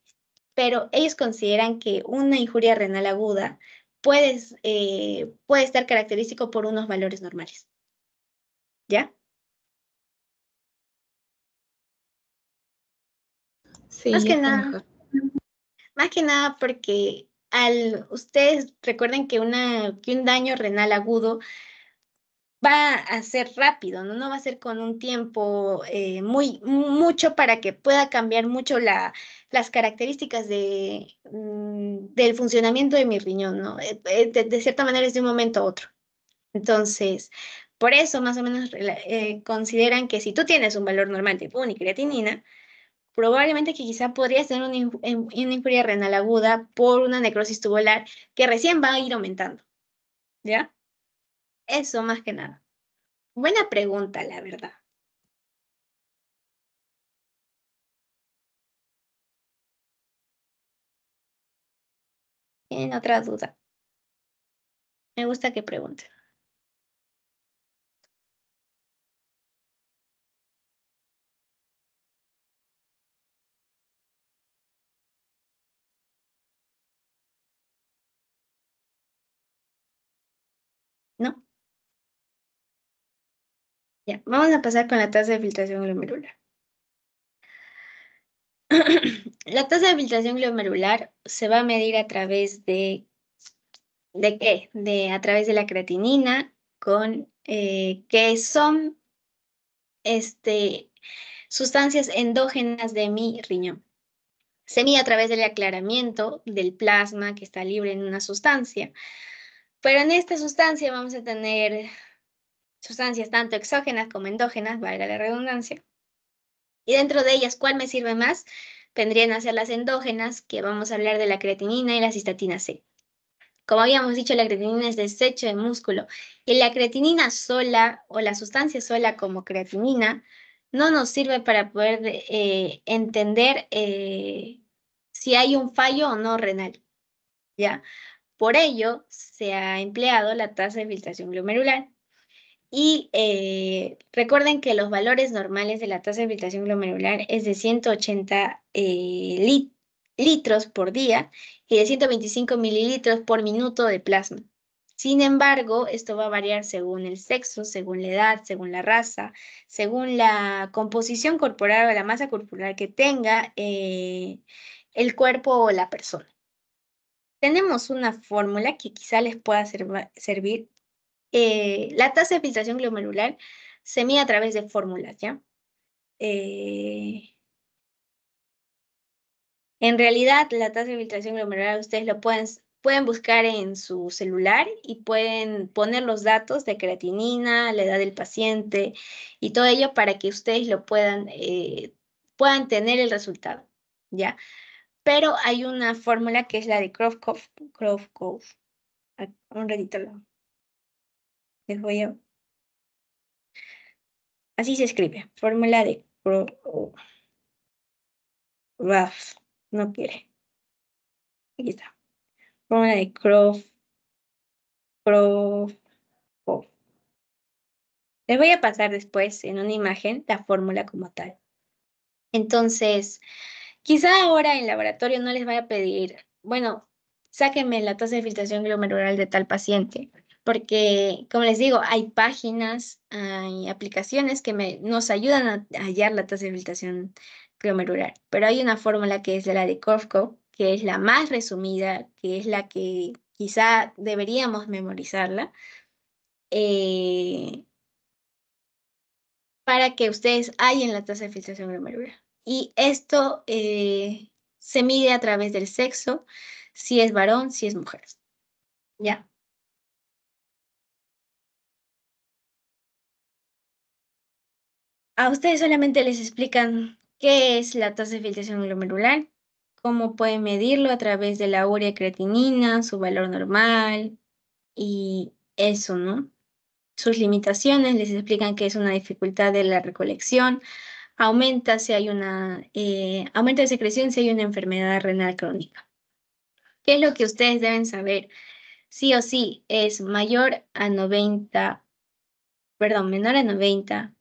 pero ellos consideran que una injuria renal aguda puede estar característico por unos valores normales, ¿ya? Sí, Más que ya está nada. mejor. Más que nada porque ustedes recuerden que un daño renal agudo va a ser rápido, ¿no? No va a ser con un tiempo mucho para que pueda cambiar mucho las características del funcionamiento de mi riñón, ¿no? De cierta manera es de un momento a otro. Entonces, por eso más o menos consideran que si tú tienes un valor normal de creatinina, probablemente que quizá podrías tener una injuria renal aguda por una necrosis tubular que recién va a ir aumentando, ¿ya? Eso más que nada. Buena pregunta, la verdad. ¿Tienen otra duda? Me gusta que pregunten. ¿No? Ya, vamos a pasar con la tasa de filtración glomerular. Ya, vamos a pasar con la tasa de filtración glomerular. La tasa de filtración glomerular se va a medir a través ¿de qué? A través de la creatinina, que son sustancias endógenas de mi riñón. Se mide a través del aclaramiento del plasma que está libre en una sustancia. Pero en esta sustancia vamos a tener sustancias tanto exógenas como endógenas, valga la redundancia. Y dentro de ellas, ¿cuál me sirve más? Vendrían a ser las endógenas, que vamos a hablar de la creatinina y la cistatina C. Como habíamos dicho, la creatinina es desecho de músculo y la creatinina sola o la sustancia sola como creatinina no nos sirve para poder entender si hay un fallo o no renal, ¿ya? Por ello, se ha empleado la tasa de filtración glomerular. Y recuerden que los valores normales de la tasa de filtración glomerular es de 180 litros por día y de 125 mililitros por minuto de plasma. Sin embargo, esto va a variar según el sexo, según la edad, según la raza, según la composición corporal o la masa corporal que tenga el cuerpo o la persona. Tenemos una fórmula que quizá les pueda servir. La tasa de filtración glomerular se mide a través de fórmulas, ¿ya? Eh, en realidad, la tasa de filtración glomerular ustedes pueden buscar en su celular y pueden poner los datos de creatinina, la edad del paciente y todo ello para que ustedes puedan tener el resultado, ¿ya? Pero hay una fórmula que es la de Krofkov. Un ratito les voy a... Así se escribe, fórmula de Raf, no quiere. Aquí está. Fórmula de Krofkov. Les voy a pasar después en una imagen la fórmula como tal. Entonces, quizá ahora en laboratorio no les vaya a pedir, bueno, sáquenme la tasa de filtración glomerular de tal paciente, porque, como les digo, hay páginas, hay aplicaciones que nos ayudan a hallar la tasa de filtración glomerular, pero hay una fórmula que es la de Korfkov, que es la más resumida, que es la que quizá deberíamos memorizarla, eh, para que ustedes hallen la tasa de filtración glomerular. Y esto se mide a través del sexo, si es varón, si es mujer. ¿Ya? A ustedes solamente les explican qué es la tasa de filtración glomerular, cómo pueden medirlo a través de la urea creatinina, su valor normal y eso, ¿no? Sus limitaciones, les explican que es una dificultad de la recolección, aumenta de secreción si hay una enfermedad renal crónica. ¿Qué es lo que ustedes deben saber? Sí o sí, es mayor a 90, perdón, menor a 90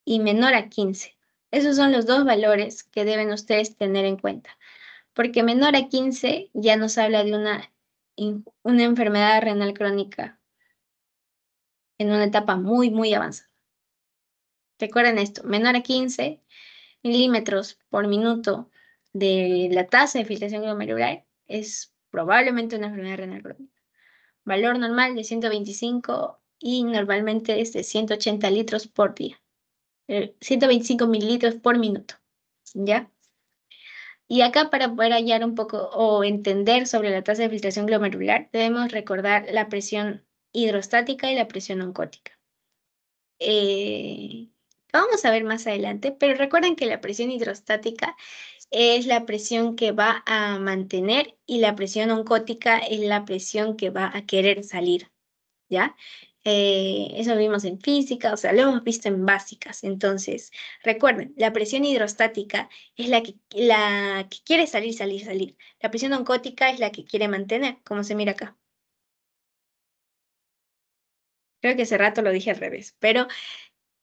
y menor a 15. Esos son los dos valores que deben ustedes tener en cuenta, porque menor a 15 ya nos habla de una enfermedad renal crónica en una etapa muy, muy avanzada. Recuerden esto, menor a 15 milímetros por minuto de la tasa de filtración glomerular es probablemente una enfermedad renal crónica. Valor normal de 125 y normalmente es de 180 litros por día. 125 mililitros por minuto, ¿ya? Y acá para poder hallar un poco o entender sobre la tasa de filtración glomerular, debemos recordar la presión hidrostática y la presión oncótica. vamos a ver más adelante, pero recuerden que la presión hidrostática es la presión que va a mantener y la presión oncótica es la presión que va a querer salir, ¿ya? Eso lo vimos en física, o sea, lo hemos visto en básicas. Entonces, recuerden, la presión hidrostática es la que quiere salir, salir, salir. La presión oncótica es la que quiere mantener, como se mira acá. Creo que hace rato lo dije al revés, pero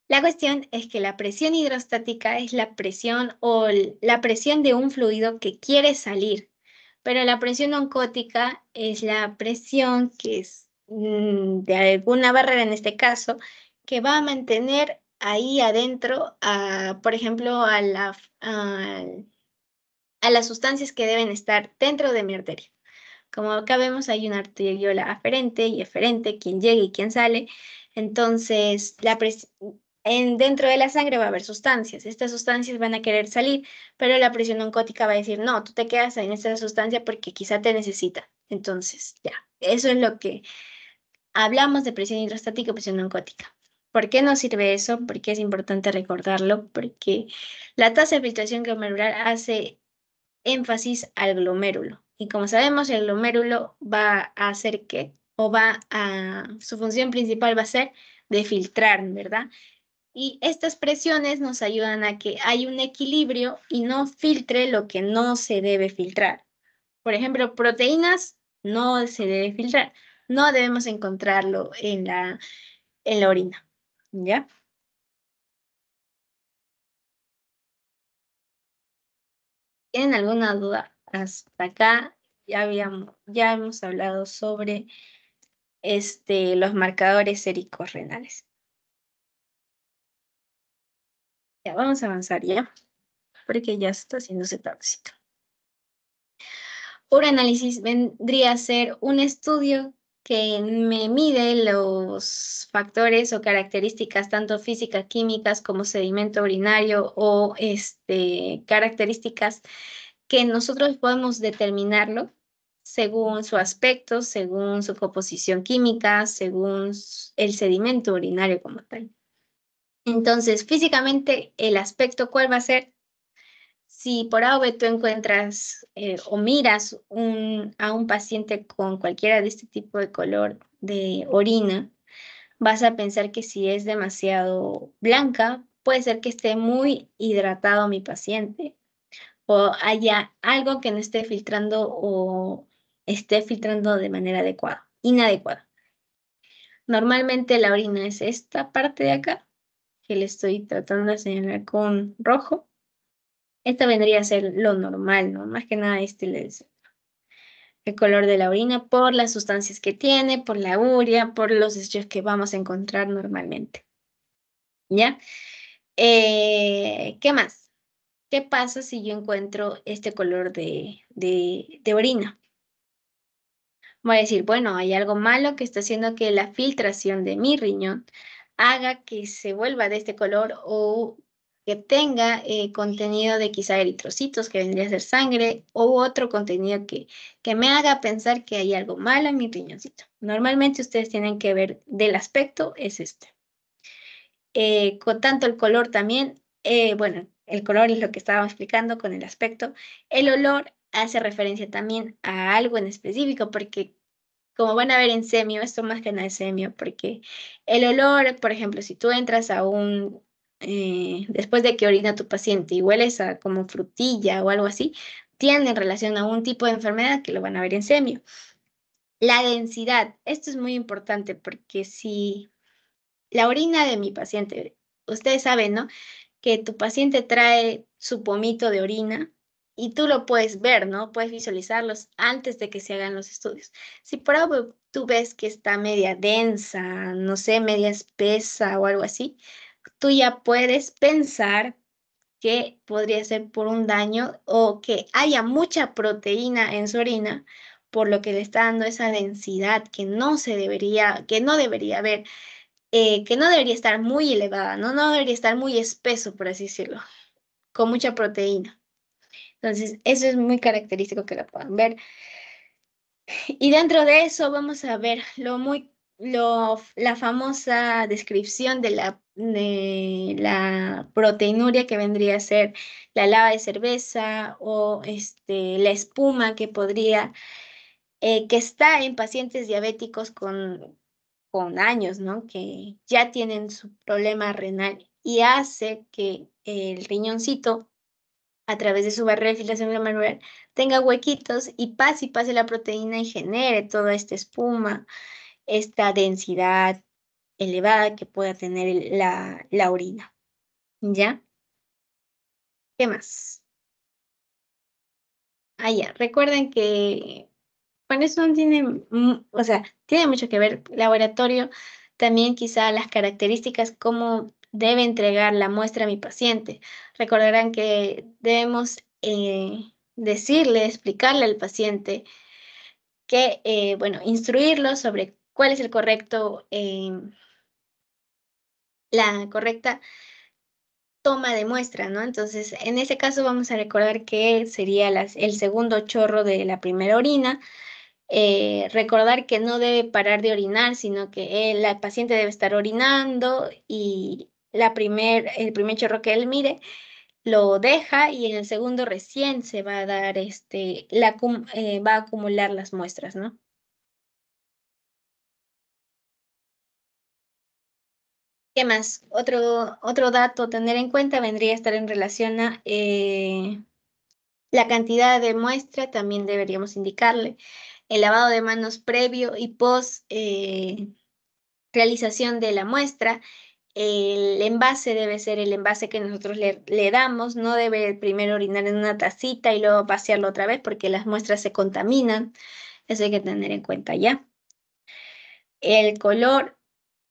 la cuestión es que la presión hidrostática es la presión o la presión de un fluido que quiere salir, pero la presión oncótica es la presión que es de alguna barrera en este caso, que va a mantener ahí adentro, por ejemplo, a las sustancias que deben estar dentro de mi arteria. Como acá vemos, hay una arteriola aferente y eferente, quien llega y quien sale. Entonces, dentro de la sangre va a haber sustancias. Estas sustancias van a querer salir, pero la presión oncótica va a decir, no, tú te quedas en esta sustancia porque quizá te necesita. Entonces, ya, eso es lo que hablamos de presión hidrostática y presión oncótica. ¿Por qué nos sirve eso? Porque es importante recordarlo, porque la tasa de filtración glomerular hace énfasis al glomérulo. Y como sabemos, el glomérulo va a hacer su función principal va a ser de filtrar, ¿verdad? Y estas presiones nos ayudan a que hay un equilibrio y no filtre lo que no se debe filtrar. Por ejemplo, proteínas no se debe filtrar. No debemos encontrarlo en la orina, ¿ya? ¿Tienen alguna duda? Hasta acá ya hemos hablado sobre los marcadores séricos renales. Ya, vamos a avanzar ya, porque ya está haciéndose tardecito. Uroanálisis vendría a ser un estudio que me mide los factores o características tanto físicas, químicas como sedimento urinario o características que nosotros podemos determinarlo según su aspecto, según su composición química, según el sedimento urinario como tal. Entonces, físicamente, el aspecto, ¿cuál va a ser? Si por A o B tú encuentras o miras a un paciente con cualquiera de este tipo de color de orina, vas a pensar que si es demasiado blanca, puede ser que esté muy hidratado mi paciente o haya algo que no esté filtrando o esté filtrando de manera adecuada, inadecuada. Normalmente la orina es esta parte de acá, que le estoy tratando de señalar con rojo. Esta vendría a ser lo normal, ¿no? Más que nada es el color de la orina por las sustancias que tiene, por la urea, por los desechos que vamos a encontrar normalmente. ¿Ya? ¿Qué más? ¿Qué pasa si yo encuentro este color de orina? Voy a decir, bueno, hay algo malo que está haciendo que la filtración de mi riñón haga que se vuelva de este color o que tenga contenido de quizá eritrocitos, que vendría a ser sangre, o otro contenido que me haga pensar que hay algo malo en mi riñoncito. Normalmente ustedes tienen que ver del aspecto, es este. Con tanto el color también, bueno, el color es lo que estábamos explicando con el aspecto. El olor hace referencia también a algo en específico, porque como van a ver en semio, esto más que nada es semio, porque el olor, por ejemplo, si tú entras después de que orina tu paciente y hueles a como frutilla o algo así, tiene relación a un tipo de enfermedad que lo van a ver en semio. La densidad, esto es muy importante porque si la orina de mi paciente, ustedes saben, ¿no? Que tu paciente trae su pomito de orina y tú lo puedes ver, ¿no? Puedes visualizarlos antes de que se hagan los estudios. Si por algo tú ves que está media densa, no sé, media espesa o algo así, tú ya puedes pensar que podría ser por un daño o que haya mucha proteína en su orina, por lo que le está dando esa densidad que no debería haber, que no debería estar muy elevada, ¿no? No debería estar muy espeso, por así decirlo, con mucha proteína. Entonces, eso es muy característico que lo puedan ver. Y dentro de eso vamos a ver la famosa descripción de la de la proteinuria, que vendría a ser la lava de cerveza o la espuma que podría, que está en pacientes diabéticos con años, ¿no? Que ya tienen su problema renal y hace que el riñoncito, a través de su barrera de filtración glomerular, tenga huequitos y pase la proteína y genere toda esta espuma, esta densidad elevada que pueda tener la orina. ¿Ya? ¿Qué más? Ah, ya. Recuerden que, bueno, eso no tiene, o sea, tiene mucho que ver laboratorio, también quizá las características, cómo debe entregar la muestra a mi paciente. Recordarán que debemos decirle, explicarle al paciente que, bueno, instruirlo sobre cuál es el correcto, la correcta toma de muestra, ¿no? Entonces, en ese caso vamos a recordar que sería el segundo chorro de la primera orina. Recordar que no debe parar de orinar, sino que la paciente debe estar orinando y el primer chorro que él mire lo deja y en el segundo recién se va a dar va a acumular las muestras, ¿no? ¿Qué más? Otro dato a tener en cuenta vendría a estar en relación a la cantidad de muestra, también deberíamos indicarle el lavado de manos previo y post realización de la muestra. El envase debe ser el envase que nosotros le damos, no debe primero orinar en una tacita y luego vaciarlo otra vez porque las muestras se contaminan. Eso hay que tener en cuenta ya. El color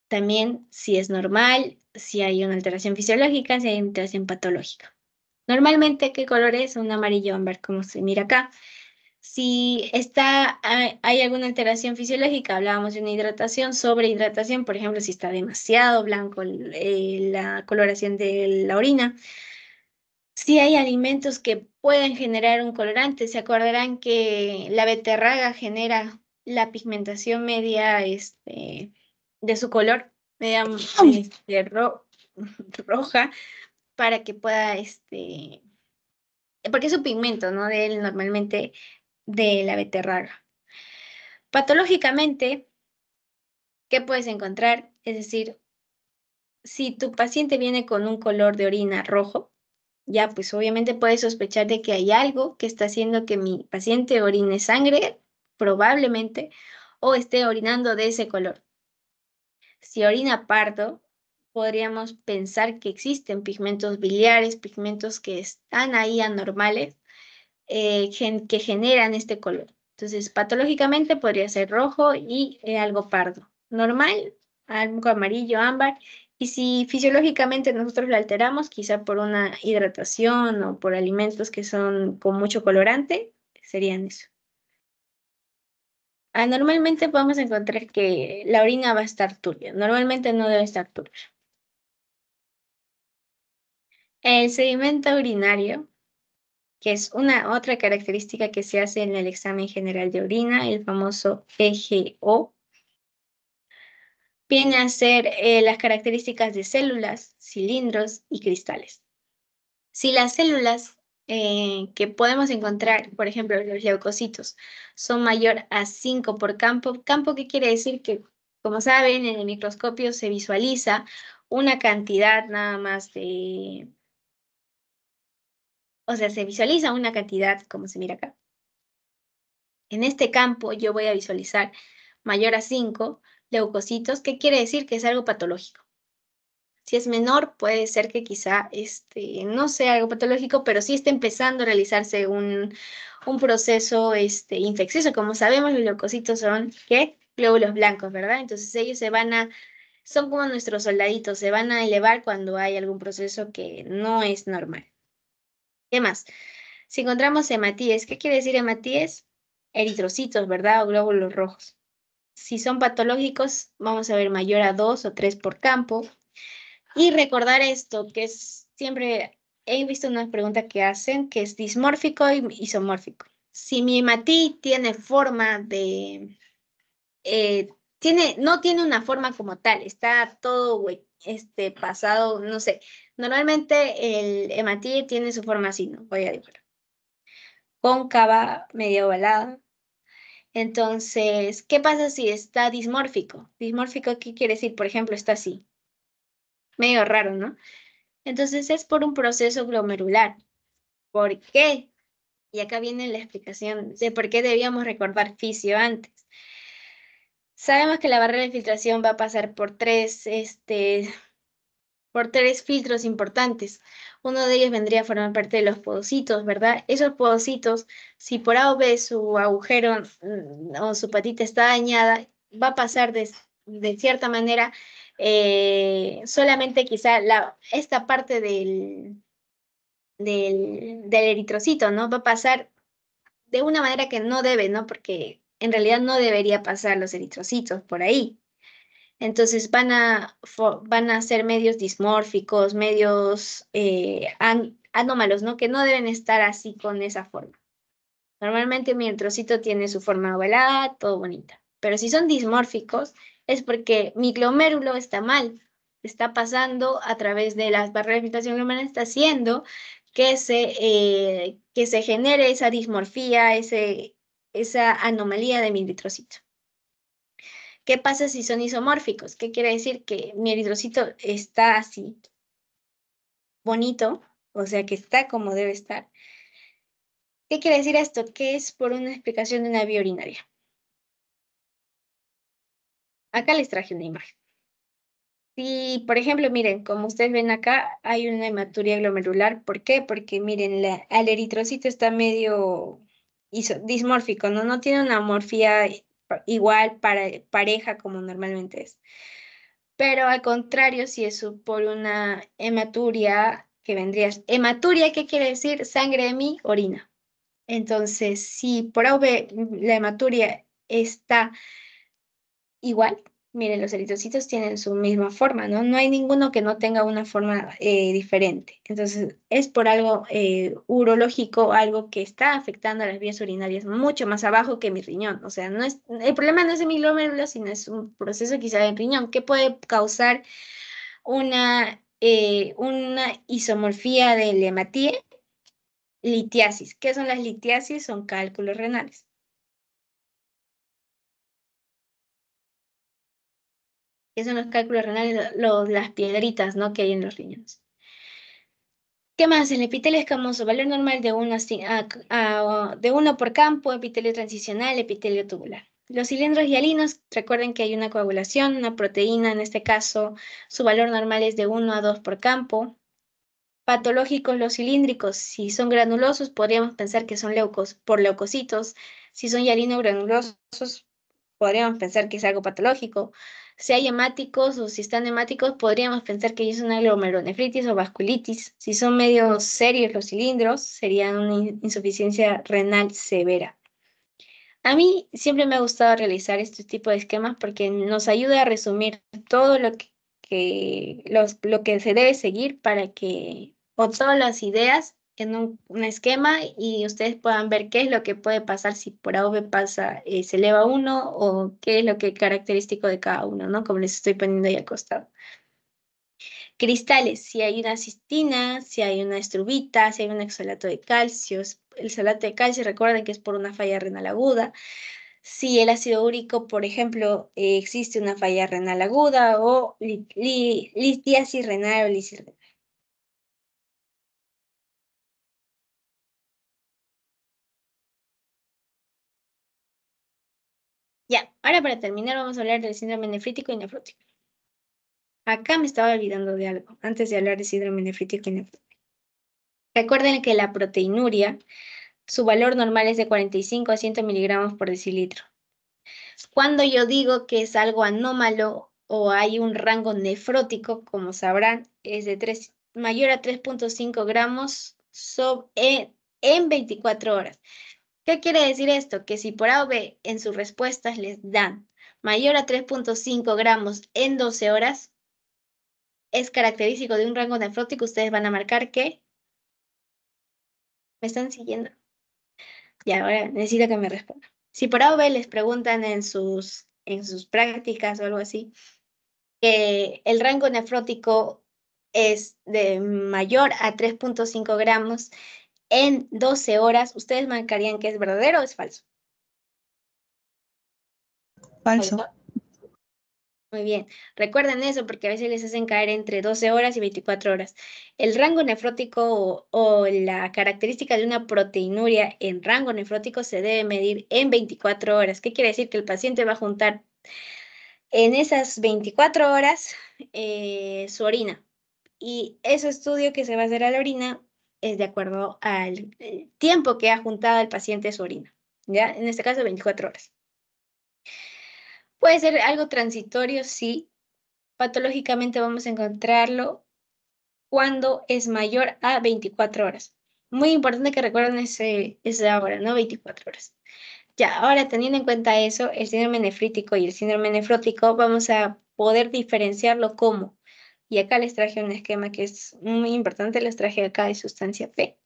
también, si es normal, si hay una alteración fisiológica, si hay una alteración patológica. Normalmente, ¿qué color es? Un amarillo ámbar, como se mira acá. Si hay alguna alteración fisiológica, hablábamos de una hidratación, sobrehidratación, por ejemplo, si está demasiado blanco la coloración de la orina. Si hay alimentos que pueden generar un colorante, se acordarán que la beterraga genera la pigmentación media de su color, media roja, para que pueda, porque es un pigmento, ¿no? De él normalmente de la beterraga. Patológicamente, ¿qué puedes encontrar? Es decir, si tu paciente viene con un color de orina rojo, ya pues obviamente puedes sospechar de que hay algo que está haciendo que mi paciente orine sangre, probablemente, o esté orinando de ese color. Si orina pardo, podríamos pensar que existen pigmentos biliares, pigmentos que están ahí anormales, que generan este color. Entonces, patológicamente podría ser rojo y algo pardo. Normal, algo amarillo, ámbar. Y si fisiológicamente nosotros lo alteramos, quizá por una hidratación o por alimentos que son con mucho colorante, serían eso. Normalmente podemos encontrar que la orina va a estar turbia. Normalmente no debe estar turbia. El sedimento urinario, que es una otra característica que se hace en el examen general de orina, el famoso EGO, viene a ser las características de células, cilindros y cristales. Si las células que podemos encontrar, por ejemplo, los leucocitos, son mayor a 5 por campo, campo ¿qué quiere decir? Que, como saben, en el microscopio se visualiza una cantidad nada más o sea, se visualiza una cantidad, como se mira acá. En este campo yo voy a visualizar mayor a 5 leucocitos, ¿qué quiere decir? Que es algo patológico. Si es menor, puede ser que quizá no sea algo patológico, pero sí está empezando a realizarse un proceso infeccioso. Como sabemos, los leucocitos son, ¿qué? Glóbulos blancos, ¿verdad? Entonces ellos son como nuestros soldaditos, se van a elevar cuando hay algún proceso que no es normal. ¿Qué más? Si encontramos hematíes, ¿qué quiere decir hematíes? Eritrocitos, ¿verdad? O glóbulos rojos. Si son patológicos, vamos a ver mayor a 2 o 3 por campo. Y recordar esto, que es siempre, he visto una pregunta que hacen, que es dismórfico y isomórfico. Si mi hematí tiene forma no tiene una forma como tal, está todo pasado, no sé. Normalmente el hematíe tiene su forma así, ¿no? Voy a dibujar. Cóncava, medio ovalada. Entonces, ¿qué pasa si está dismórfico? Dismórfico, ¿qué quiere decir? Por ejemplo, está así. Medio raro, ¿no? Entonces es por un proceso glomerular. ¿Por qué? Y acá viene la explicación de por qué debíamos recordar fisio antes. Sabemos que la barrera de filtración va a pasar por tres filtros importantes. Uno de ellos vendría a formar parte de los podocitos, ¿verdad? Esos podocitos, si por A o B su agujero o su patita está dañada, va a pasar de cierta manera solamente quizá esta parte del eritrocito, ¿no? Va a pasar de una manera que no debe, ¿no? Porque en realidad no debería pasar los eritrocitos por ahí. Entonces van a ser medios dismórficos, medios anómalos, ¿no? Que no deben estar así con esa forma. Normalmente mi eritrocito tiene su forma ovalada, todo bonita. Pero si son dismórficos, es porque mi glomérulo está mal. Está pasando a través de las barreras de filtración glomerular, está haciendo que se genere esa dismorfía, esa anomalía de mi eritrocito. ¿Qué pasa si son isomórficos? ¿Qué quiere decir? Que mi eritrocito está así, bonito, o sea que está como debe estar. ¿Qué quiere decir esto? Que es por una explicación de una vía urinaria. Acá les traje una imagen. Si, por ejemplo, miren, como ustedes ven acá, hay una hematuria glomerular. ¿Por qué? Porque miren, el eritrocito está medio dismórfico, ¿no? No tiene una morfía igual pareja como normalmente es. Pero al contrario, si es por una hematuria, que vendría, hematuria, ¿qué quiere decir? Sangre de mi orina. Entonces, si por A o B la hematuria está igual, miren, los eritrocitos tienen su misma forma, ¿no? No hay ninguno que no tenga una forma diferente. Entonces, es por algo urológico, algo que está afectando a las vías urinarias mucho más abajo que mi riñón. O sea, no es, el problema no es de mi glomérulo, sino es un proceso quizá del riñón que puede causar una isomorfía del hematíe, litiasis. ¿Qué son las litiasis? Son cálculos renales. ¿Qué son los cálculos renales? Las piedritas, ¿no? Que hay en los riñones. ¿Qué más? El epitelio escamoso, valor normal de 1, de 1 por campo, epitelio transicional, epitelio tubular. Los cilindros hialinos, recuerden que hay una coagulación, una proteína, en este caso su valor normal es de 1 a 2 por campo. Patológicos los cilíndricos, si son granulosos, podríamos pensar que son por leucocitos. Si son hialinogranulosos, podríamos pensar que es algo patológico. Si hay hemáticos o si están hemáticos, podríamos pensar que es una glomerulonefritis o vasculitis. Si son medio serios los cilindros, serían una insuficiencia renal severa. A mí siempre me ha gustado realizar este tipo de esquemas porque nos ayuda a resumir todo lo que se debe seguir para que, o todas las ideas en un esquema y ustedes puedan ver qué es lo que puede pasar si por A o B pasa, se eleva uno o qué es lo que es característico de cada uno, ¿no? Como les estoy poniendo ahí al costado. Cristales, si hay una cistina, si hay una estrubita, si hay un oxalato de calcio. El salato de calcio, recuerden que es por una falla renal aguda. Si el ácido úrico, por ejemplo, existe una falla renal aguda o litiasis renal o lisis renal. Ya, ahora para terminar vamos a hablar del síndrome nefrítico y nefrótico. Acá me estaba olvidando de algo antes de hablar de síndrome nefrítico y nefrótico. Recuerden que la proteinuria, su valor normal es de 45 a 100 miligramos por decilitro. Cuando yo digo que es algo anómalo o hay un rango nefrótico, como sabrán, es de mayor a 3,5 gramos en 24 horas. ¿Qué quiere decir esto? Que si por A o B en sus respuestas les dan mayor a 3,5 gramos en 12 horas, es característico de un rango nefrótico, ustedes van a marcar que me están siguiendo. Y ahora necesito que me respondan. Si por A o B les preguntan en sus prácticas o algo así, que el rango nefrótico es de mayor a 3.5 gramos en 12 horas, ¿ustedes marcarían que es verdadero o es falso? Falso. Muy bien, recuerden eso porque a veces les hacen caer entre 12 horas y 24 horas. El rango nefrótico o la característica de una proteinuria en rango nefrótico se debe medir en 24 horas. ¿Qué quiere decir? Que el paciente va a juntar en esas 24 horas su orina. Y ese estudio que se va a hacer a la orina es de acuerdo al tiempo que ha juntado el paciente su orina. ¿Ya? En este caso, 24 horas. Puede ser algo transitorio, sí. Patológicamente vamos a encontrarlo cuando es mayor a 24 horas. Muy importante que recuerden esa hora, ¿no? 24 horas. Ya, ahora teniendo en cuenta eso, el síndrome nefrítico y el síndrome nefrótico, vamos a poder diferenciarlo como, y acá les traje un esquema que es muy importante, les traje acá de sustancia P.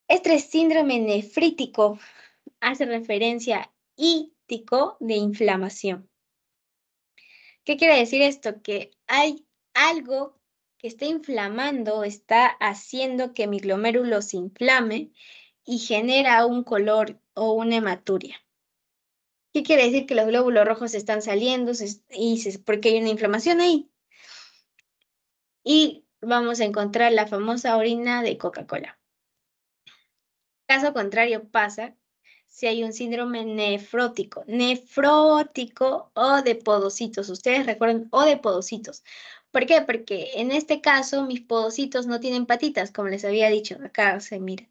Este síndrome nefrítico hace referencia a ítico de inflamación. ¿Qué quiere decir esto? Que hay algo que está inflamando, está haciendo que mi glomérulo se inflame y genera un color o una hematuria. ¿Qué quiere decir? Que los glóbulos rojos están saliendo porque hay una inflamación ahí. Y vamos a encontrar la famosa orina de Coca-Cola. Caso contrario pasa si hay un síndrome nefrótico o de podocitos. Ustedes recuerdan, o de podocitos. ¿Por qué? Porque en este caso mis podocitos no tienen patitas, como les había dicho. Acá se mira.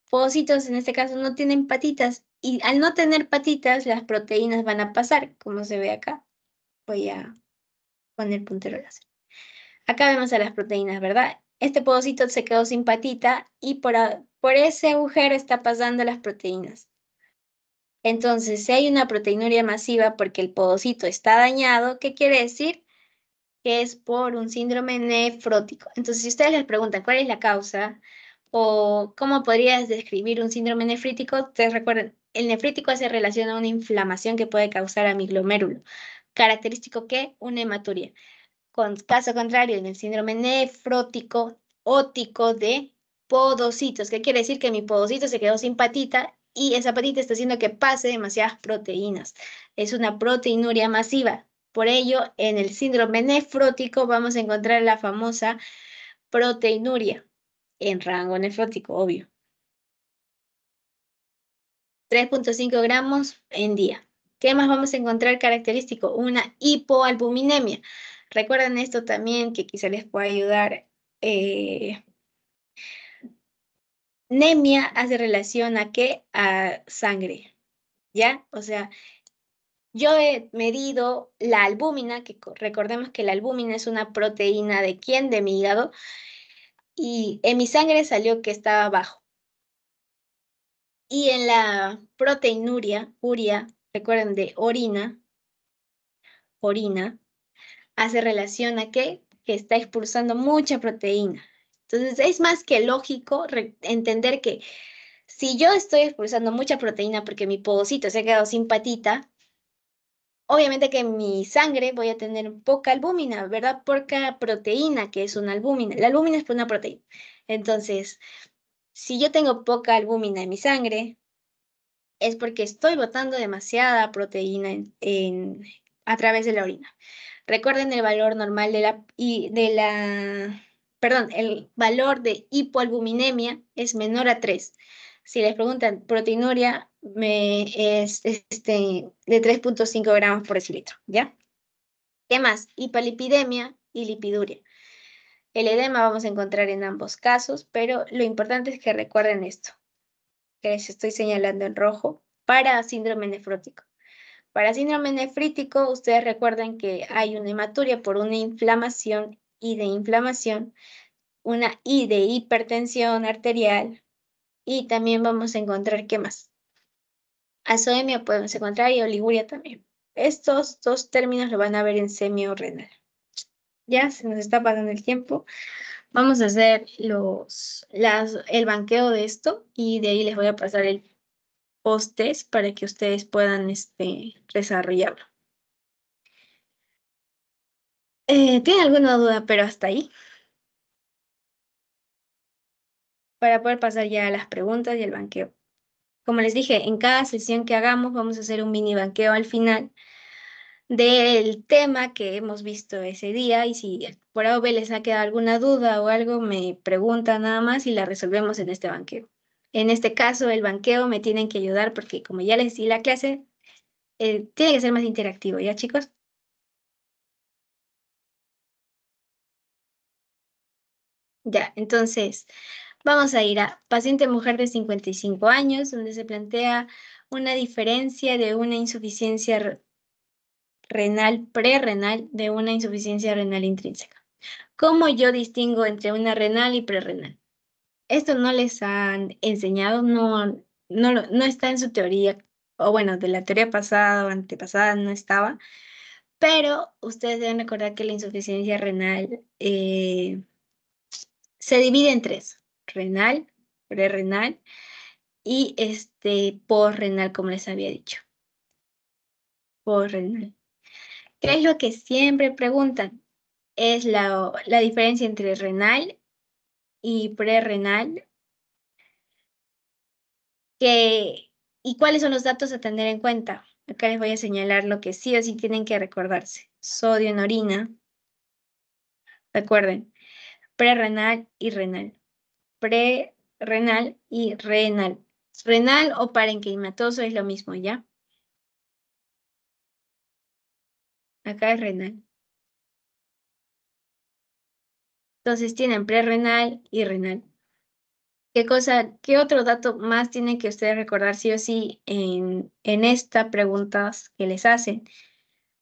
Podocitos en este caso no tienen patitas y al no tener patitas las proteínas van a pasar, como se ve acá. Voy a poner puntero láser. Acá vemos a las proteínas, ¿verdad? Este podocito se quedó sin patita y por ese agujero está pasando las proteínas. Entonces, si hay una proteinuria masiva porque el podocito está dañado, ¿qué quiere decir? Que es por un síndrome nefrótico. Entonces, si ustedes les preguntan cuál es la causa o cómo podrías describir un síndrome nefrítico, ustedes recuerden, el nefrítico hace relación a una inflamación que puede causar a mi glomérulo. Característico que una hematuria. Con caso contrario, en el síndrome nefrótico ótico de podocitos, ¿qué quiere decir? Que mi podocito se quedó sin patita y esa patita está haciendo que pase demasiadas proteínas. Es una proteinuria masiva. Por ello, en el síndrome nefrótico vamos a encontrar la famosa proteinuria en rango nefrótico, obvio. 3.5 gramos en día. ¿Qué más vamos a encontrar característico? Una hipoalbuminemia. Recuerden esto también que quizá les pueda ayudar. Nemia hace relación a qué? A sangre, ¿ya? O sea, yo he medido la albúmina, que recordemos que la albúmina es una proteína de quién, de mi hígado, y en mi sangre salió que estaba bajo. Y en la proteinuria, uria, recuerden de orina, hace relación a qué? Que está expulsando mucha proteína. Entonces, es más que lógico entender que si yo estoy expulsando mucha proteína porque mi podocito se ha quedado sin patita, obviamente que en mi sangre voy a tener poca albúmina, ¿verdad? Poca proteína, que es una albúmina. La albúmina es una proteína. Entonces, si yo tengo poca albúmina en mi sangre, es porque estoy botando demasiada proteína a través de la orina. Recuerden el valor normal el valor de hipoalbuminemia es menor a 3. Si les preguntan proteinuria, es de 3.5 gramos por decilitro, ¿ya? ¿Qué más? Hipolipidemia y lipiduria. El edema vamos a encontrar en ambos casos, pero lo importante es que recuerden esto, que les estoy señalando en rojo, para síndrome nefrótico. Para síndrome nefrítico, ustedes recuerdan que hay una hematuria por una inflamación y de inflamación, una I de hipertensión arterial y también vamos a encontrar, ¿qué más? Azoemia podemos encontrar y oliguria también. Estos dos términos lo van a ver en semio-renal. Ya se nos está pasando el tiempo. Vamos a hacer el banqueo de esto y de ahí les voy a pasar el post-test para que ustedes puedan desarrollarlo. ¿Tiene alguna duda, pero hasta ahí? Para poder pasar ya a las preguntas y el banqueo. Como les dije, en cada sesión que hagamos vamos a hacer un mini banqueo al final del tema que hemos visto ese día y si por AOB les ha quedado alguna duda o algo, me preguntan nada más y la resolvemos en este banqueo. En este caso, el banqueo me tienen que ayudar porque como ya les di la clase, tiene que ser más interactivo, ¿ya chicos? Ya, entonces vamos a ir a paciente mujer de 55 años, donde se plantea una diferencia de una insuficiencia renal prerrenal de una insuficiencia renal intrínseca. ¿Cómo yo distingo entre una renal y prerrenal? Esto no les han enseñado, no está en su teoría, o bueno, de la teoría pasada o antepasada no estaba, pero ustedes deben recordar que la insuficiencia renal se divide en tres: renal, prerrenal y posrenal, como les había dicho, posrenal. ¿Qué es lo que siempre preguntan? Es la diferencia entre renal y prerrenal, ¿y cuáles son los datos a tener en cuenta? Acá les voy a señalar lo que sí o sí tienen que recordarse. Sodio en orina, recuerden, prerrenal y renal. Prerrenal y renal. Renal o parenquimatoso es lo mismo, ¿ya? Acá es renal. Entonces tienen prerrenal y renal. ¿Qué otro dato más tienen que ustedes recordar sí o sí en estas preguntas que les hacen?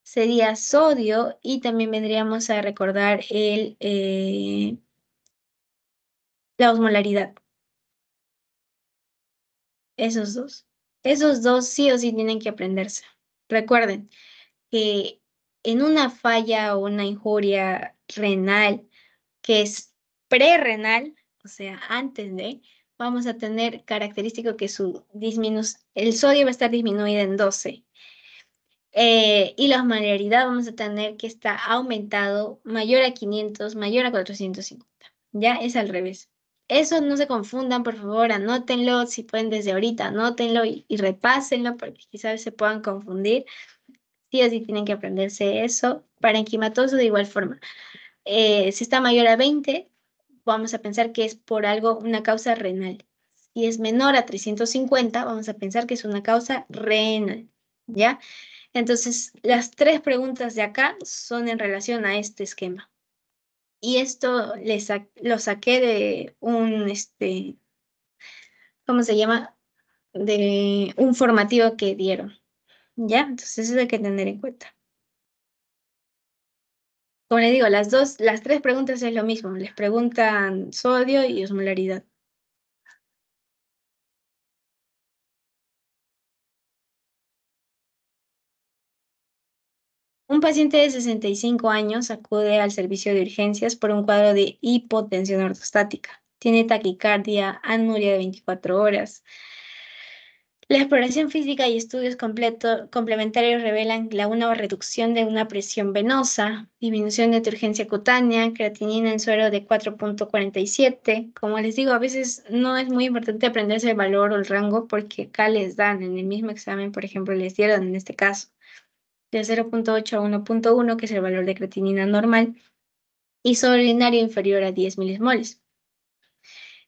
Sería sodio y también vendríamos a recordar la osmolaridad. Esos dos. Esos dos sí o sí tienen que aprenderse. Recuerden que en una falla o una injuria renal que es prerrenal, o sea, antes de, vamos a tener característico que el sodio va a estar disminuido en 12. Y la osmolaridad vamos a tener que está aumentado mayor a 500, mayor a 450. Ya es al revés. Eso no se confundan, por favor, anótenlo, si pueden desde ahorita, anótenlo y repásenlo porque quizás se puedan confundir. Sí o sí tienen que aprenderse eso. Parenquimatoso de igual forma. Si está mayor a 20, vamos a pensar que es por algo, una causa renal. Si es menor a 350, vamos a pensar que es una causa renal. ¿Ya? Entonces, las tres preguntas de acá son en relación a este esquema. Y esto lo saqué de ¿cómo se llama? De un formativo que dieron. ¿Ya? Entonces, eso hay que tener en cuenta. Como les digo, las tres preguntas es lo mismo. Les preguntan sodio y osmolaridad. Un paciente de 65 años acude al servicio de urgencias por un cuadro de hipotensión ortostática. Tiene taquicardia, anuria de 24 horas. La exploración física y estudios complementarios revelan una reducción de una presión venosa, disminución de turgencia cutánea, creatinina en suero de 4,47. Como les digo, a veces no es muy importante aprenderse el valor o el rango porque acá les dan en el mismo examen, por ejemplo, les dieron en este caso de 0,8 a 1,1, que es el valor de creatinina normal, y sobre urinario inferior a 10 milismoles.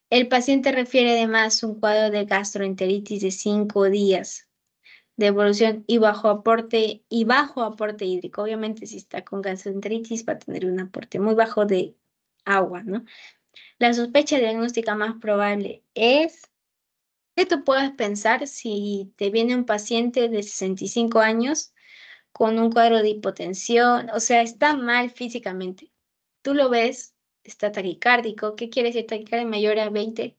El paciente refiere además un cuadro de gastroenteritis de 5 días de evolución y bajo aporte hídrico. Obviamente, si está con gastroenteritis, va a tener un aporte muy bajo de agua, ¿no? La sospecha diagnóstica más probable es que tú puedas pensar si te viene un paciente de 65 años con un cuadro de hipotensión, o sea, está mal físicamente. Tú lo ves, está taquicárdico. ¿Qué quiere decir taquicardia mayor a 20?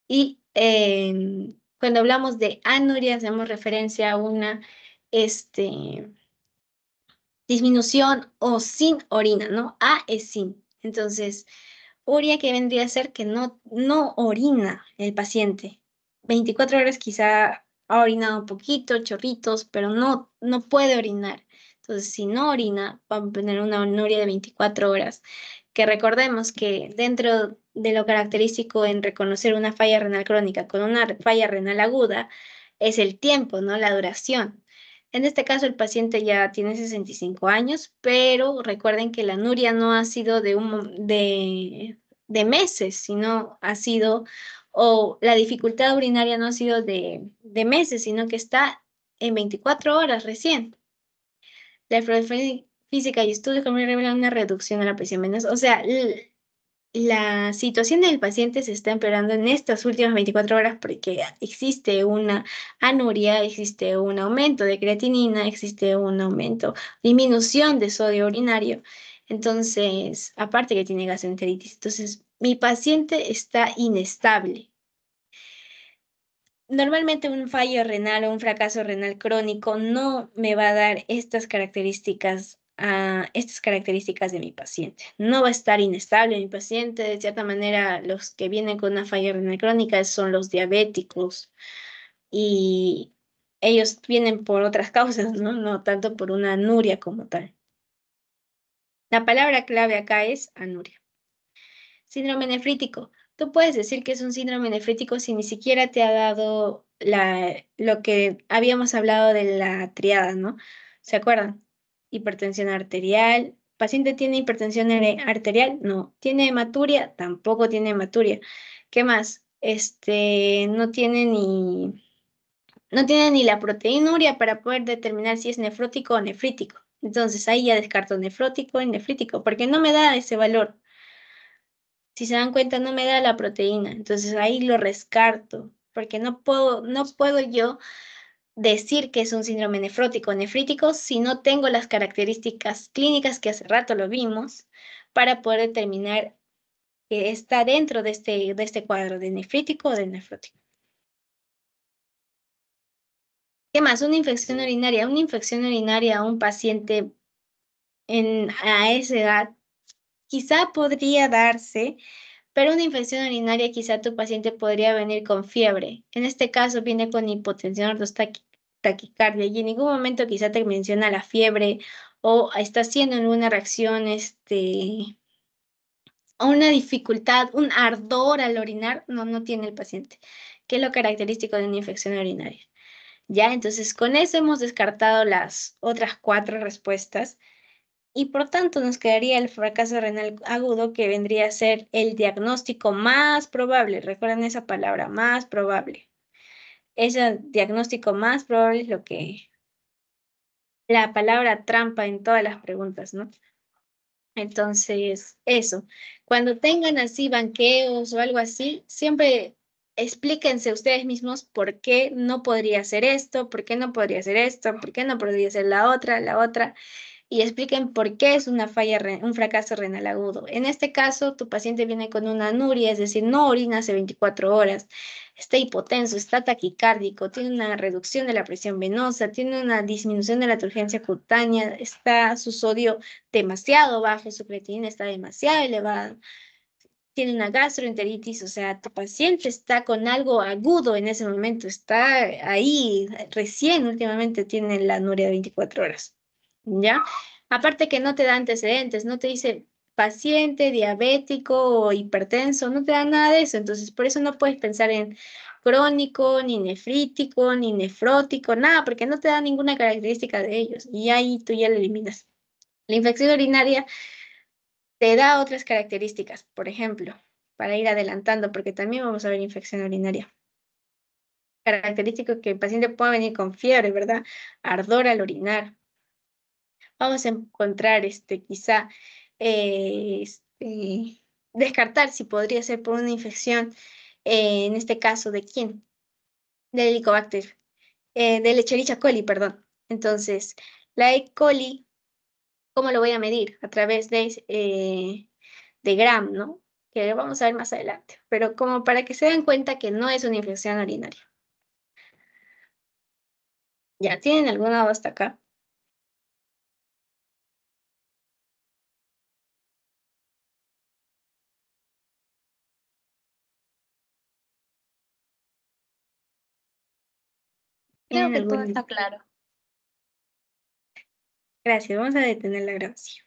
Y cuando hablamos de anuria, hacemos referencia a una este, disminución o sin orina, ¿no? A es sin. Entonces, uria que vendría a ser que no orina el paciente. 24 horas quizá ha orinado un poquito, chorritos, pero no puede orinar. Entonces, si no orina, va a tener una anuria de 24 horas. Que recordemos que dentro de lo característico en reconocer una falla renal crónica con una falla renal aguda es el tiempo, ¿no? La duración. En este caso, el paciente ya tiene 65 años, pero recuerden que la anuria no ha sido de meses, sino ha sido, o la dificultad urinaria no ha sido de meses, sino que está en 24 horas recién. La fluorescencia física y estudios que me revelan una reducción de la presión venosa. O sea, la situación del paciente se está empeorando en estas últimas 24 horas porque existe una anuria, existe un aumento de creatinina, existe un aumento, disminución de sodio urinario. Entonces, aparte que tiene gastroenteritis, entonces mi paciente está inestable. Normalmente un fallo renal o un fracaso renal crónico no me va a dar estas características de mi paciente. No va a estar inestable mi paciente. De cierta manera, los que vienen con una falla renal crónica son los diabéticos y ellos vienen por otras causas, ¿no? No tanto por una anuria como tal. La palabra clave acá es anuria. Síndrome nefrítico. Tú puedes decir que es un síndrome nefrítico si ni siquiera te ha dado lo que habíamos hablado de la triada, ¿no? ¿Se acuerdan? Hipertensión arterial. ¿Paciente tiene hipertensión arterial? No. ¿Tiene hematuria? Tampoco tiene hematuria. ¿Qué más? No tiene ni la proteinuria para poder determinar si es nefrótico o nefrítico. Entonces ahí ya descarto nefrótico y nefrítico, porque no me da ese valor. Si se dan cuenta, no me da la proteína. Entonces ahí lo descarto, porque no puedo yo decir que es un síndrome nefrótico o nefrítico si no tengo las características clínicas que hace rato lo vimos para poder determinar que está dentro de este cuadro de nefrítico o de nefrótico. ¿Qué más? Una infección urinaria. Una infección urinaria a un paciente a esa edad quizá podría darse. Pero una infección urinaria, quizá tu paciente podría venir con fiebre. En este caso viene con hipotensión taquicardia y en ningún momento quizá te menciona la fiebre o está haciendo alguna reacción, o una dificultad, un ardor al orinar. No tiene el paciente, que es lo característico de una infección urinaria. Ya, entonces con eso hemos descartado las otras cuatro respuestas. Y por tanto nos quedaría el fracaso renal agudo, que vendría a ser el diagnóstico más probable. Recuerden esa palabra, más probable. Ese diagnóstico más probable es la palabra trampa en todas las preguntas, ¿no? Entonces, eso. Cuando tengan así banqueos o algo así, siempre explíquense ustedes mismos por qué no podría ser esto, por qué no podría ser esto, por qué no podría ser la otra, y expliquen por qué es un fracaso renal agudo. En este caso, tu paciente viene con una anuria, es decir, no orina hace 24 horas, está hipotenso, está taquicárdico, tiene una reducción de la presión venosa, tiene una disminución de la turgencia cutánea, está su sodio demasiado bajo, su creatinina está demasiado elevada, tiene una gastroenteritis. O sea, tu paciente está con algo agudo en ese momento, está ahí, recién últimamente tiene la anuria de 24 horas, ¿ya? Aparte que no te da antecedentes, no te dice paciente diabético o hipertenso, no te da nada de eso, entonces por eso no puedes pensar en crónico, ni nefrítico, ni nefrótico, nada, porque no te da ninguna característica de ellos y ahí tú ya lo eliminas. La infección urinaria te da otras características, por ejemplo, para ir adelantando, porque también vamos a ver infección urinaria. Característico que el paciente pueda venir con fiebre, ¿verdad? Ardor al orinar. Vamos a encontrar, quizá, descartar si podría ser por una infección, en este caso, ¿de quién? Del Helicobacter, de Escherichia coli, perdón. Entonces, la E. coli, ¿cómo lo voy a medir? A través de Gram, ¿no? Que lo vamos a ver más adelante, pero como para que se den cuenta que no es una infección urinaria. ¿Ya tienen alguna duda hasta acá? Creo ¿Tienen que todo algún...? está claro. Gracias, vamos a detener la grabación.